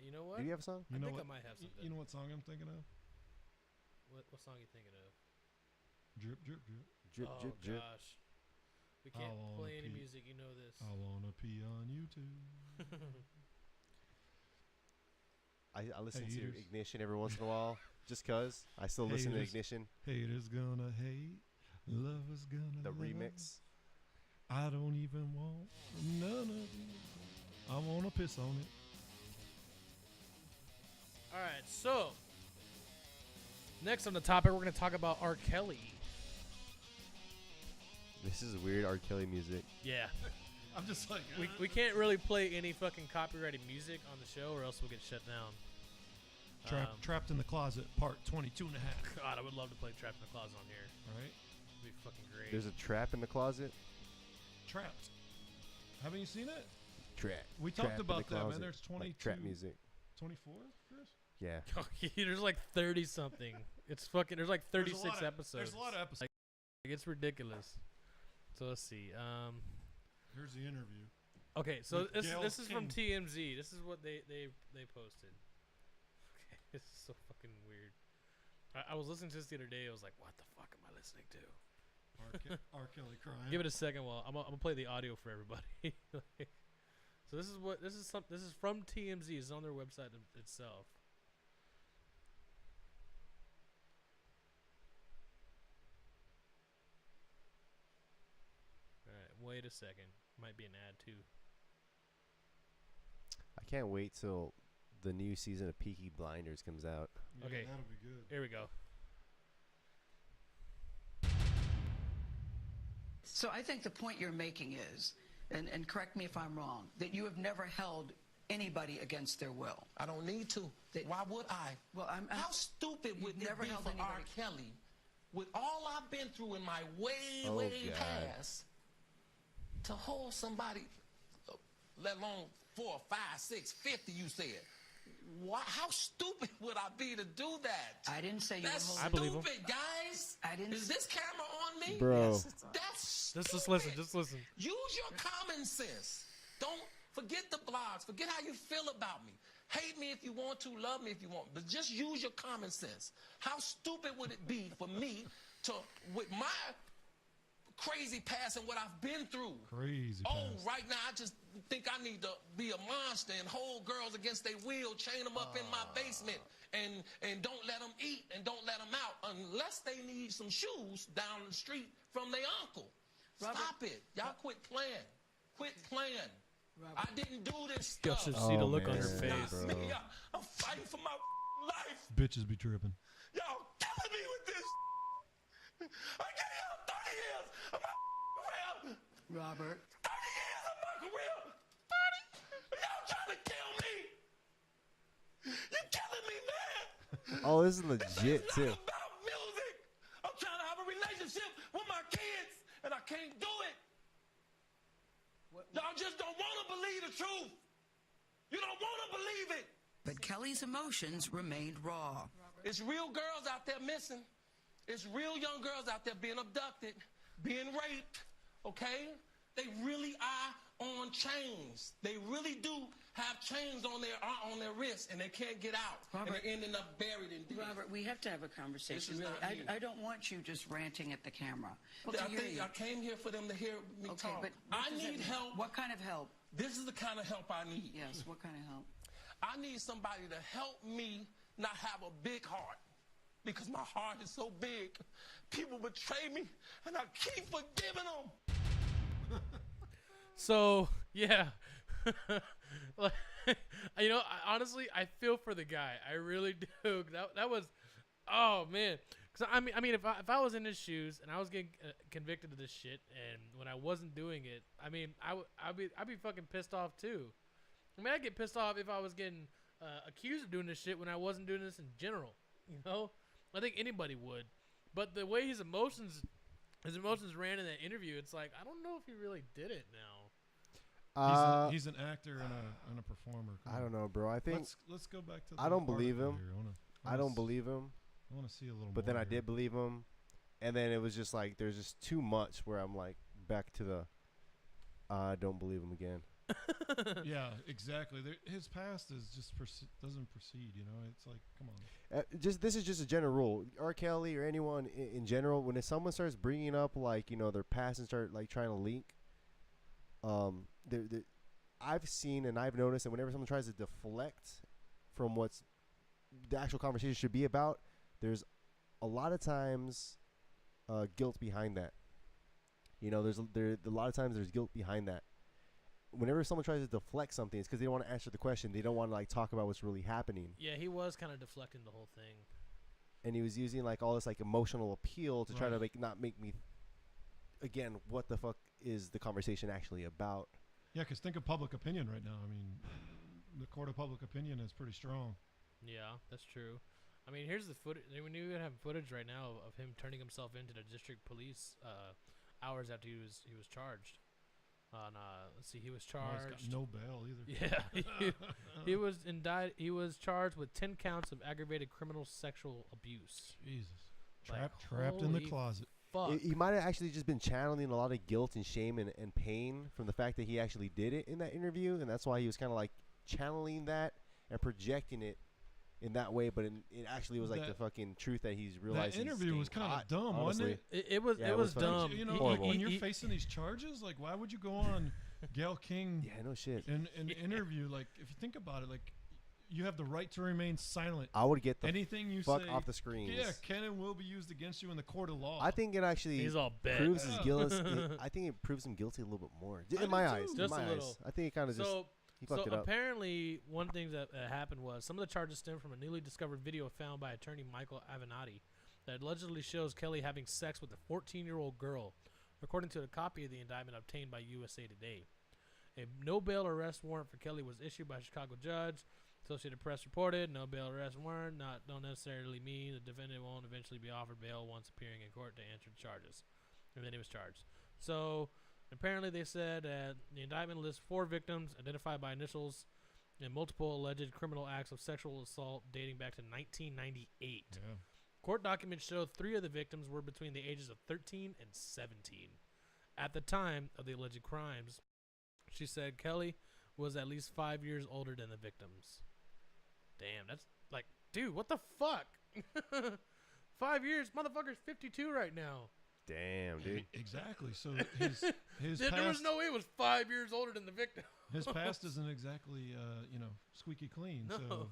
You know what? Do you have a song? You I know think what? I might have something. You know what song I'm thinking of? What song are you thinking of? Drip, drip, drip. Drip, Oh drip, drip. gosh, we can't I'll play any pee. music. You know this. I wanna pee on you too. I listen to Haters. Ignition every once in a while, just cause I still listen to Haters. Ignition, Haters gonna hate, lovers gonna the love. remix. I don't even want none of these. I wanna piss on it. All right, so next on the topic, we're going to talk about R. Kelly. This is weird R. Kelly music. Yeah. I'm just like, We can't really play any fucking copyrighted music on the show or else we'll get shut down. Trapped in the Closet, part 22 and a half. God, I would love to play Trapped in the Closet on here. All right? It'd be fucking great. There's a trap in the closet. Trapped. Haven't you seen it? Trap. We Trap talked in the about that, man. closet. There's 22. Like trap music. 24, Chris? Yeah. There's like 30 something. It's fucking. There's like 36 episodes. There's a lot of episodes. Like, it's ridiculous. So let's see. Here's the interview. Okay, so With Gayle this is from King. TMZ. This is what they posted. Okay, this is so fucking weird. I was listening to this the other day. I was like, what the fuck am I listening to? R. Kelly crying. Give it a second while I'm gonna play the audio for everybody. Like, so this is from TMZ. It's on their website itself. All right, wait a second. Might be an ad too. I can't wait till the new season of Peaky Blinders comes out. Yeah, Okay. that'll be good. Here we go. So I think the point you're making is, and correct me if I'm wrong, that you have never held anybody against their will. I don't need to. That- Why would I? Well, I'm How stupid would You've it never be held for R. anybody- Kelly, with all I've been through in my way Oh, God. past, to hold somebody, let alone 4, 5, 6, 50, you said. Why, how stupid would I be to do that? I didn't say you That's were I holding. believe him. stupid, guys. I didn't Is this camera on me? Bro. Yes, it's on. That's Just stupid. listen. Just listen. Use your common sense. Don't forget the blogs. Forget how you feel about me. Hate me if you want to, love me if you want, but just use your common sense. How stupid would it be for me to, with my crazy past and what I've been through? Crazy. Oh, past. right now I just think I need to be a monster and hold girls against their will, chain them up in my basement, and don't let them eat and don't let them out unless they need some shoes down the street from their uncle. Robert- Stop it. Y'all quit playing. Quit playing. Robert- I didn't do this Y'all stuff. should see the Oh, look on her man, face. bro. Me, I'm fighting for my life. Bitches be tripping. Y'all killing me with this. I gave y'all 30 years of my career. Robert, 30 years of my career. 30? Y'all trying to kill me. You're killing me, man. Oh, this is legit It's too. not about music. I'm trying to have a relationship with my kids, and I can't do it. Y'all just don't want to believe the truth. You don't want to believe it. but Kelly's emotions remained raw. It's real girls out there missing. It's real young girls out there being abducted, being raped, okay? They really are on chains. They really do have chains on their wrists, and they can't get out. Robert- and they're ending up buried in deep. Robert, we have to have a conversation. This is Really, not me. I don't want you just ranting at the camera. Well, to I hear think you. I came here for them to hear me Okay, talk. but I what does that need mean? help. What kind of help? This is the kind of help I need. Yes, what kind of help? I need somebody to help me not have a big heart, because my heart is so big. People betray me, and I keep forgiving them. So yeah, like, you know, honestly, I feel for the guy. I really do. That was, oh man. Cause I mean, if I was in his shoes and I was getting convicted of this shit, and when I wasn't doing it, I mean, I'd be fucking pissed off too. I mean, I'd get pissed off if I was getting accused of doing this shit when I wasn't doing this in general. You know, I think anybody would. But the way his emotions ran in that interview, it's like I don't know if he really did it now. He's an actor and a performer. Come I on. don't know, bro. I think Let's go back to. I don't believe him. I don't believe. believe him. I want to see a little. But then more I here. did believe him, and then it was just like there's just too much where I'm like back to the I don't believe him again. Yeah, exactly. His past is just doesn't proceed. You know, it's like, come on. Just this is just a general rule. R. Kelly or anyone in general, when someone starts bringing up like their past and start like trying to link, I've seen and I've noticed that whenever someone tries to deflect from what's the actual conversation should be about, there's a lot of times guilt behind that. You know, a lot of times there's guilt behind that. Whenever someone tries to deflect something, it's because they don't want to answer the question. They don't want to like talk about what's really happening. Yeah, he was kind of deflecting the whole thing. And he was using like all this like emotional appeal to try to not make me. Again, what the fuck is the conversation actually about? Yeah, because think of public opinion right now. I mean, the court of public opinion is pretty strong. Yeah, that's true. I mean, here's the footage. We even have footage right now of him turning himself into the district police hours after he was charged. On let's see, he was charged. He's got no bail either. Yeah, he was indicted. He was charged with 10 counts of aggravated criminal sexual abuse. Jesus, Like, trapped in the holy closet. Fuck. He might have actually just been channeling a lot of guilt and shame and pain from the fact that he actually did it in that interview, and that's why he was kind of like channeling that and projecting it in that way. But it actually was like the fucking truth that he's realized. That interview was kind of dumb, honestly. wasn't it? It was fucking dumb. You know, horrible. when you're facing these charges, like, why would you go on Gail King Yeah, no shit. in an interview? Like, if you think about it, like, you have the right to remain silent. I would get the Anything you fuck say off the screens. Yeah, can and will be used against you in the court of law. I think it actually He's all bent. proves his Yeah. guilt. I think it proves him guilty a little bit more. I In my do eyes. too. In Just my a eyes. little. I think it kind of just he fucked it up. Apparently, one thing that happened was some of the charges stem from a newly discovered video found by attorney Michael Avenatti that allegedly shows Kelly having sex with a 14-year-old girl, according to a copy of the indictment obtained by USA Today. A no bail arrest warrant for Kelly was issued by a Chicago judge. Associated Press reported no bail arrest warrant don't necessarily mean the defendant won't eventually be offered bail once appearing in court to answer the charges. And then he was charged. So apparently they said that the indictment lists 4 victims identified by initials and multiple alleged criminal acts of sexual assault dating back to 1998. Yeah. Court documents show 3 of the victims were between the ages of 13 and 17. At the time of the alleged crimes, she said Kelly was at least 5 years older than the victims. Damn, that's like, dude, what the fuck? 5 years? Motherfucker's 52 right now. Damn, dude. Exactly. So his There past, was no way it was 5 years older than the victim. his past isn't exactly squeaky clean. No. So,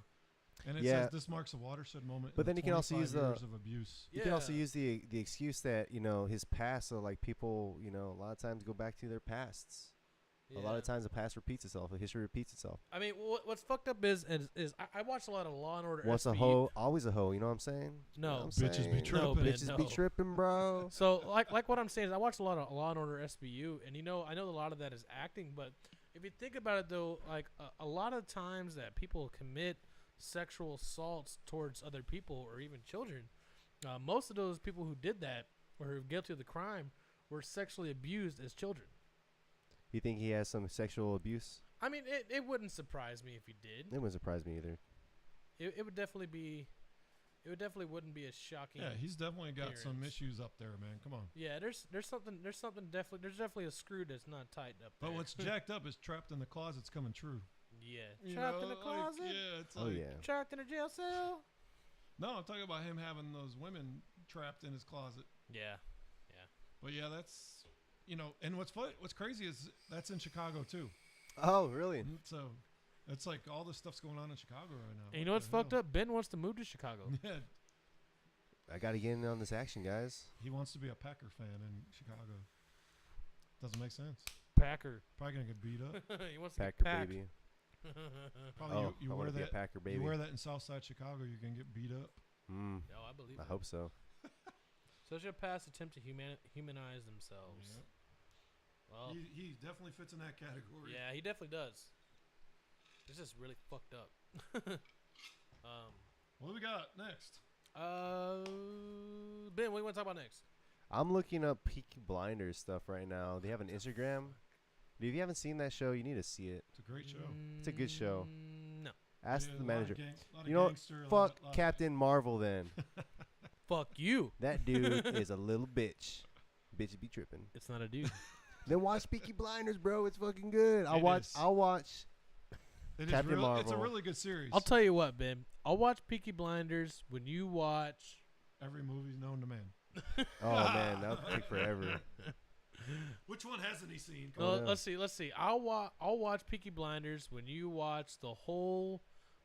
and it Yeah. says this marks a watershed moment. But in then the you can also 25 use the- years of abuse. You can also use the excuse that his past. So like people, a lot of times go back to their pasts. A lot of times the past repeats itself. The history repeats itself. I mean, what's fucked up is I watched a lot of Law and Order. Once a SVU. hoe, always a hoe. You know what I'm saying? No. You know what I'm Bitches be saying? tripping. No, man, Bitches be no. tripping, bro. So like what I'm saying is I watched a lot of Law and Order SVU, and I know a lot of that is acting, but if you think about it though, like a lot of times that people commit sexual assaults towards other people or even children, most of those people who did that or who are guilty of the crime were sexually abused as children. You think he has some sexual abuse? I mean, it wouldn't surprise me if he did. It wouldn't surprise me either. It would definitely be. It would definitely wouldn't be as shocking. Yeah, he's definitely got some appearance. issues up there, man. Come on. Yeah, there's definitely a screw that's not tightened up there. But what's jacked up is trapped in the closet's coming true. Yeah, You trapped in know, the closet. yeah, it's Oh like, yeah. Trapped in a jail cell. No, I'm talking about him having those women trapped in his closet. Yeah. But yeah, that's and what's crazy is that's in Chicago too. Oh really? So it's like all this stuff's going on in Chicago right now. And you know what's fucked up? Ben wants to move to Chicago. Yeah, I gotta get in on this action, guys. he wants to be a Packer fan in Chicago. Doesn't make sense. Packer. Probably gonna get beat up. He wants to Packer be packed. baby. Probably Oh, you I wear want to be a that. Packer baby. You wear that in Southside Chicago, you're gonna get beat up. Mm, Oh, I believe I it. hope so. Sociopaths attempt to humanize themselves. Yeah. Well, He definitely fits in that category. yeah, he definitely does. This is really fucked up. What do we got next? Ben, what do you want to talk about next? I'm looking up Peaky Blinders stuff right now. They have an Instagram. Dude, if you haven't seen that show, you need to see it. It's a great show. It's a good show. No. Ask Yeah, the a lot of manager. lot of You know what? gangster, a Fuck lot of- Captain Marvel then. Fuck you. That dude is a little bitch. Bitches be tripping. It's not a dude. Then watch Peaky Blinders, bro. It's fucking good. I'll It watch. is. I'll watch. It is Captain It's a Marvel. really good series. I'll tell you what, Ben. I'll watch Peaky Blinders when you watch. Every movie's known to man. Oh man, that would take forever. Which one hasn't he seen? Oh, yeah. Let's see. I'll watch Peaky Blinders when you watch the whole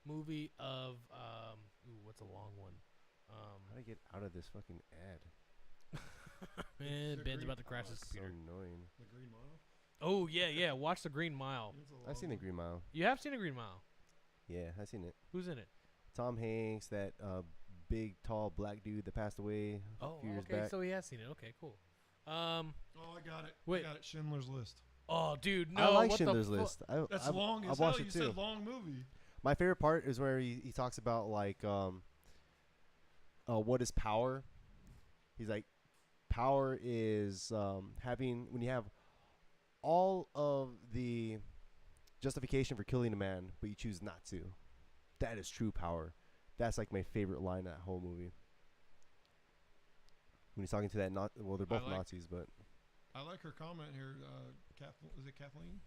movie of what's a long one? How do I get out of this fucking ad? Man, The Ben's green- about to crash his So computer. annoying. The Green Mile. Oh yeah. Watch The Green Mile. It's a I've long seen the one. Green Mile. You have seen The Green Mile. Yeah, I've seen it. Who's in it? Tom Hanks, that big, tall, black dude that passed away Oh, a few years okay. back. So he has seen it. Okay, cool. Oh, I got it. Wait. I got it. Schindler's List. Oh, dude, no. I like what Schindler's the fu- List. That's I've, long I've as hell. watched You it too. said long movie. My favorite part is where he talks about like what is power. He's like, power is having, when you have all of the justification for killing a man, but you choose not to. That is true power. That's like my favorite line in that whole movie. When he's talking to that well, they're both like- Nazis, but I like her comment here. Is it Kathleen?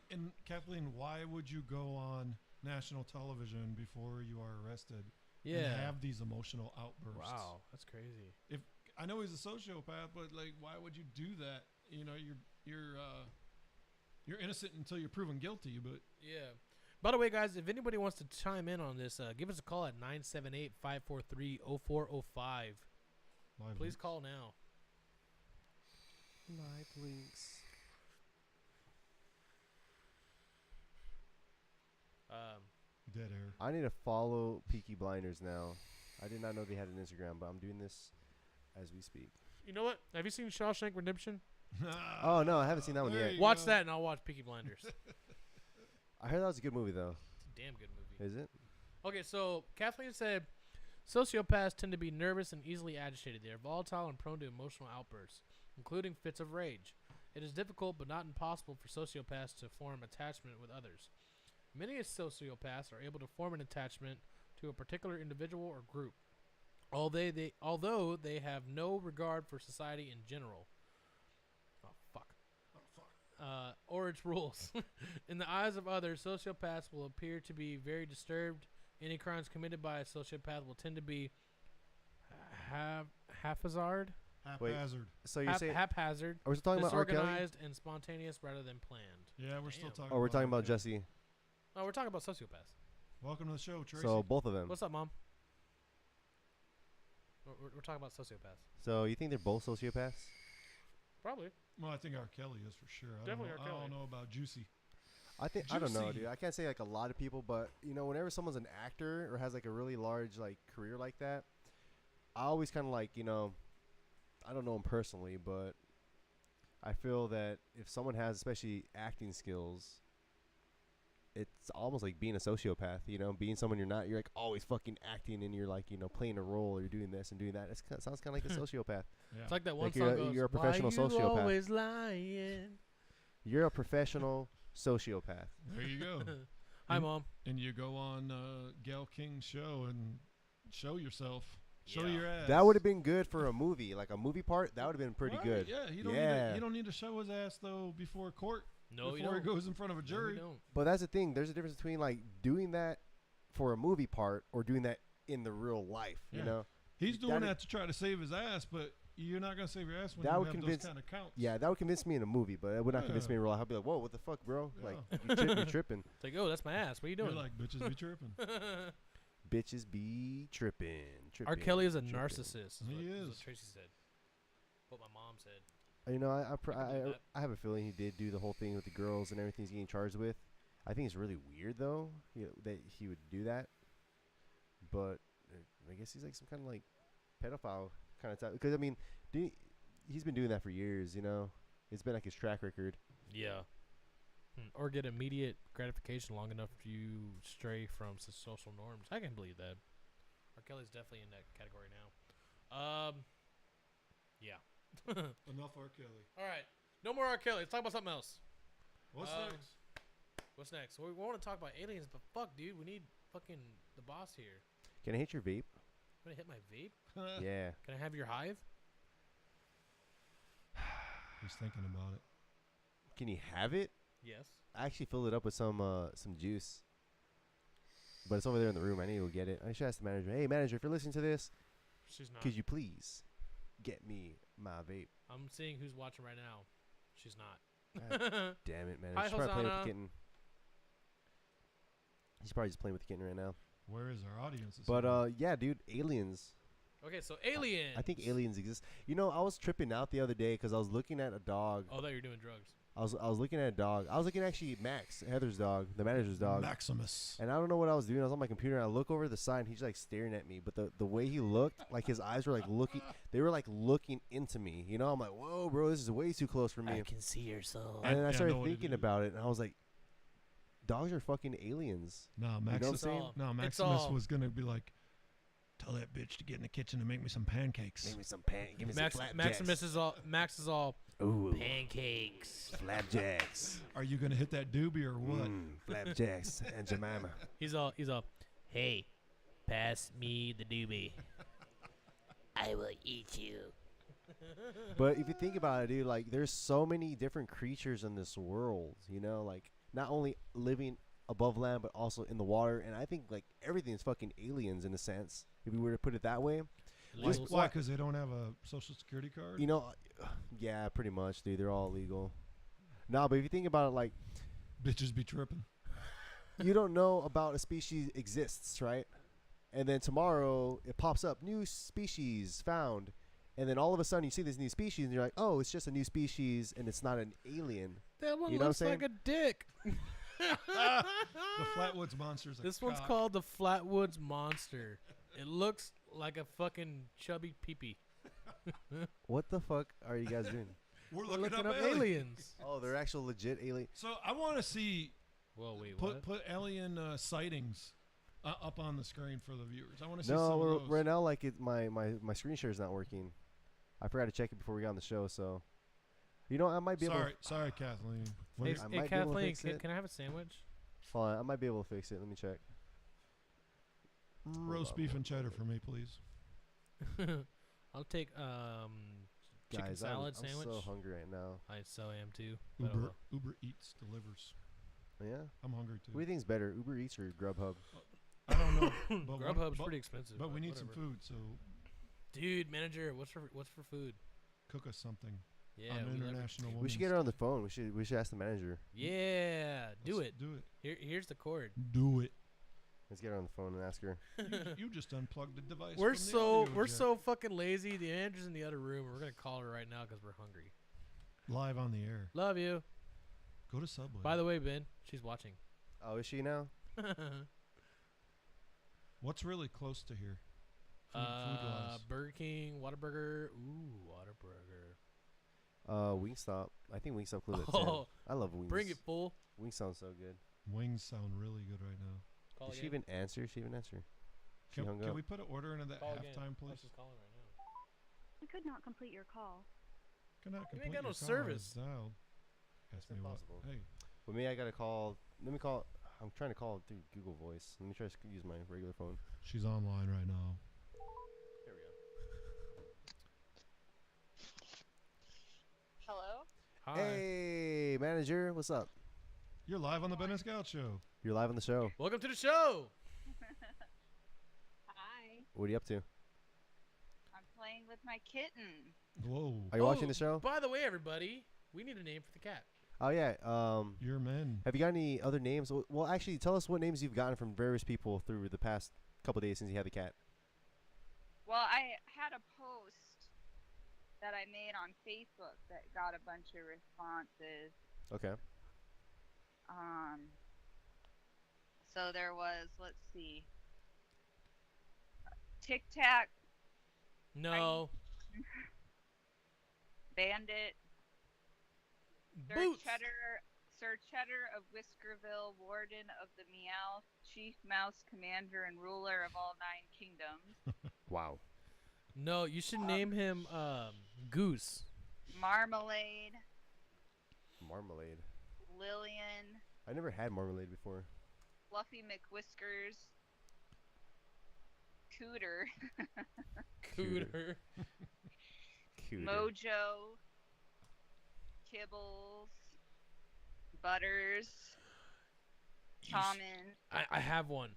And Kathleen, why would you go on national television before you are arrested and Yeah. have these emotional outbursts? Wow, that's crazy. If I know he's a sociopath, but like, why would you do that? You know, you're innocent until you're proven guilty. But Yeah. By the way, guys, if anybody wants to chime in on this, give us a call at 978-543-0405. live Please leaks. call now. live links. Dead air. I need to follow Peaky Blinders now. I did not know they had an Instagram, but I'm doing this as we speak. You know what? Have you seen Shawshank Redemption? Oh no, I haven't seen that one There yet. you Watch go. that, and I'll watch Peaky Blinders. It's I heard that was a good movie though. a damn good movie. Is it? Okay, so Kathleen said, sociopaths tend to be nervous and easily agitated. They are volatile and prone to emotional outbursts, including fits of rage. It is difficult but not impossible for sociopaths to form attachment with others. Many sociopaths are able to form an attachment to a particular individual or group, although they have no regard for society in general. Oh, fuck. Or its rules. In the eyes of others, sociopaths will appear to be very disturbed. Any crimes committed by a sociopath will tend to be haphazard, Haphazard. So you're saying? haphazard, Are we still talking about R. Kelly? disorganized, and spontaneous rather than planned. Yeah, we're still Damn. talking. Or we're talking about it. Jesse? Oh, we're talking about sociopaths. Welcome to the show, Tracy. So both of them. What's up, Mom? We're talking about sociopaths. So you think they're both sociopaths? Probably. Well, I think R. Kelly is for sure. Definitely R. I Kelly. don't know about Juicy. I don't know, Juicy. dude. I can't say like a lot of people, but you know, whenever someone's an actor or has like a really large like career like that, I always kind of like, you know, I don't know them personally, but I feel that if someone has especially acting skills, it's almost like being a sociopath, you know, being someone you're not. You're like always fucking acting and you're like, you know, playing a role or you're doing this and doing that. It sounds kind of like a sociopath. Yeah. It's like that one Like song you're goes, a professional "Why you sociopath." always lying?" You're a professional sociopath. There you go. Hi, Mom. And you go on Gail King's show and show yourself. Show Yeah. your ass. That would have been good for a movie, like a movie part. That would have been pretty Right, good. Yeah, you don't Yeah. you don't need to show his ass though before court. No, you before don't. he goes in front of a No, jury. we don't. But that's the thing. There's a difference between like doing that for a movie part or doing that in the real life. You Yeah. know? He's doing That that to try to save his ass, but you're not gonna save your ass when That you would have convince- those kind of counts. Yeah, that would convince me in a movie, but it would not convince Yeah. me in real life. I'd be like, "Whoa, what the fuck, bro? Yeah. Like, you're tripping. It's like, oh, that's my ass. What are you You're doing? like bitches be chirping. Bitches be tripping." R. Kelly is a tripping. narcissist. He is what is. Tracy said. What my mom said. You know, I could do that. I have a feeling he did do the whole thing with the girls and everything he's getting charged with. I think it's really weird though, that he would do that. But I guess he's like some kind of like pedophile kind of type. Because I mean, he's been doing that for years. You know, it's been like his track record. Yeah. Or get immediate gratification long enough to stray from social norms. I can believe that. R. Kelly's definitely in that category now. Yeah. Enough R. Kelly. All right. No more R. Kelly. Let's talk about something else. What's Um, next? What's next? We want to talk about aliens, but fuck, dude, we need fucking the boss here. Can I hit your vape? I'm gonna hit my vape. Yeah. Can I have your hive? He's thinking about it. Can you have it? Yes. I actually filled it up with some juice. But it's over there in the room. I need to go get it. I should ask the manager. Hey, manager, if you're listening to this, She's not. could you please get me my vape? I'm seeing who's watching right now. She's not. God damn it, man. Hi, She's probably playing with Hosanna. the kitten. He's probably just playing with the kitten right now. Where is our audience? But yeah, dude, aliens. Okay, so aliens. I think aliens exist. You know, I was tripping out the other day because I was looking at a dog. Oh, I thought you were doing drugs. I was looking at a dog. I was looking actually Max, Heather's dog, the manager's dog. Maximus. And I don't know what I was doing. I was on my computer and I look over the side and he's like staring at me. But the way he looked, like his eyes were like looking, they were like looking into me. You know, I'm like, whoa, bro, this is way too close for me. I can see your soul. And then I I started know what it thinking is. about it and I was like, dogs are fucking aliens. No, You know what I'm Maximus. saying? No, It's Maximus all- was gonna be like, tell that bitch to get in the kitchen and make me some pancakes. Give me some give me some flapjacks. Maximus is all. Max is all. Ooh, Pancakes. flapjacks. Are you gonna hit that doobie or what? Flapjacks and Jemima. He's all. Hey, pass me the doobie. I will eat you. But if you think about it, dude, like there's so many different creatures in this world, you know, like not only living above land but also in the water, and I think like everything's fucking aliens in a sense. If we were to put it that way, Legals. Why? Because they don't have a social security card. you know, yeah, pretty much, dude. They're all illegal. No, but if you think about it, like Bitches be tripping. you don't know about a species exists, right? And then tomorrow it pops up, new species found. And then all of a sudden you see this new species and you're like, oh, it's just a new species and it's not an alien. That one You know what looks I'm like a dick. The Flatwoods monsters. This one's called the Flatwoods Monster. It looks like a fucking chubby peepee. What the fuck are you guys doing? We're We're looking, looking up aliens. aliens. Oh, they're actual legit alien. So I want to see Whoa, wait, what? put alien sightings up on the screen for the viewers. I want to see some No, of those. right now, like my screen share is not working. I forgot to check it before we got on the show, so you know I might be able. Sorry, Kathleen. What Hey, is- I hey might be able to Kathleen, fix it. can I have a sandwich? Hold on, I might be able to fix it. Let me check. roast beef and cheddar for me, please. I'll take chicken Guys, salad I'm sandwich. so hungry right now. I so am too. but oh Uber well. Uber Eats delivers. Yeah. I'm hungry too. What do you think's better, Uber Eats or Grubhub? I don't know. but Grubhub's but- pretty expensive. But we need whatever. some food, so Dude, manager, what's for food? cook us something. Yeah, on we love it. International We should get her on the phone. We should ask the manager. Yeah, do Let's it. Do it. Here's the cord. Do it. Let's get her on the phone and ask her. You just unplugged the device. We're from the so audio we're jack. so fucking lazy. The manager's in the other room. We're gonna call her right now because we're hungry. live on the air. Love you. Go to Subway. By the way, Ben, she's watching. Oh, is she now? What's really close to here? Food-wise. Burger King, Whataburger. Ooh, Whataburger. Wingstop. I think Wingstop closed at 10. Oh, I love Wings. bring it, fool. Wings sounds so good. Wings sound really good right now. Call Did she again. even answer? She even answer? She Can, hung can up. we put an order into that Call again. halftime, Oh, please? she's calling right now. You could not complete your call. Cannot You complete ain't got no your call service. as dialed. Ask It's me what. impossible. Hey, Well, maybe I gotta call. Let me call. I'm trying to call through Google Voice. Let me try to use my regular phone. she's online right now. There we go. Hello? Hi. Hey, manager, what's up? You're live on the Ben and Scout show. You're live on the show. Welcome to the show. Hi. What are you up to? I'm playing with my kitten. Whoa. Are you watching Oh, the show? By the way, everybody, we need a name for the cat. Oh yeah. You're men. Have you got any other names? Well, actually, tell us what names you've gotten from various people through the past couple days since you had the cat. Well, I had a post that I made on Facebook that got a bunch of responses. Okay. So there was, let's see, Tic Tac, No. Bandit, Boots. Sir Cheddar of Whiskerville, Warden of the Meow, Chief Mouse Commander and Ruler of all 9 Kingdoms, Wow. No, you should name him Goose. Marmalade, Marmalade. Lillian, I never had marmalade before. Fluffy McWhiskers, Cooter, Cooter. Cute. Mojo, Kibbles, Butters, You sh- Tommen. I have one.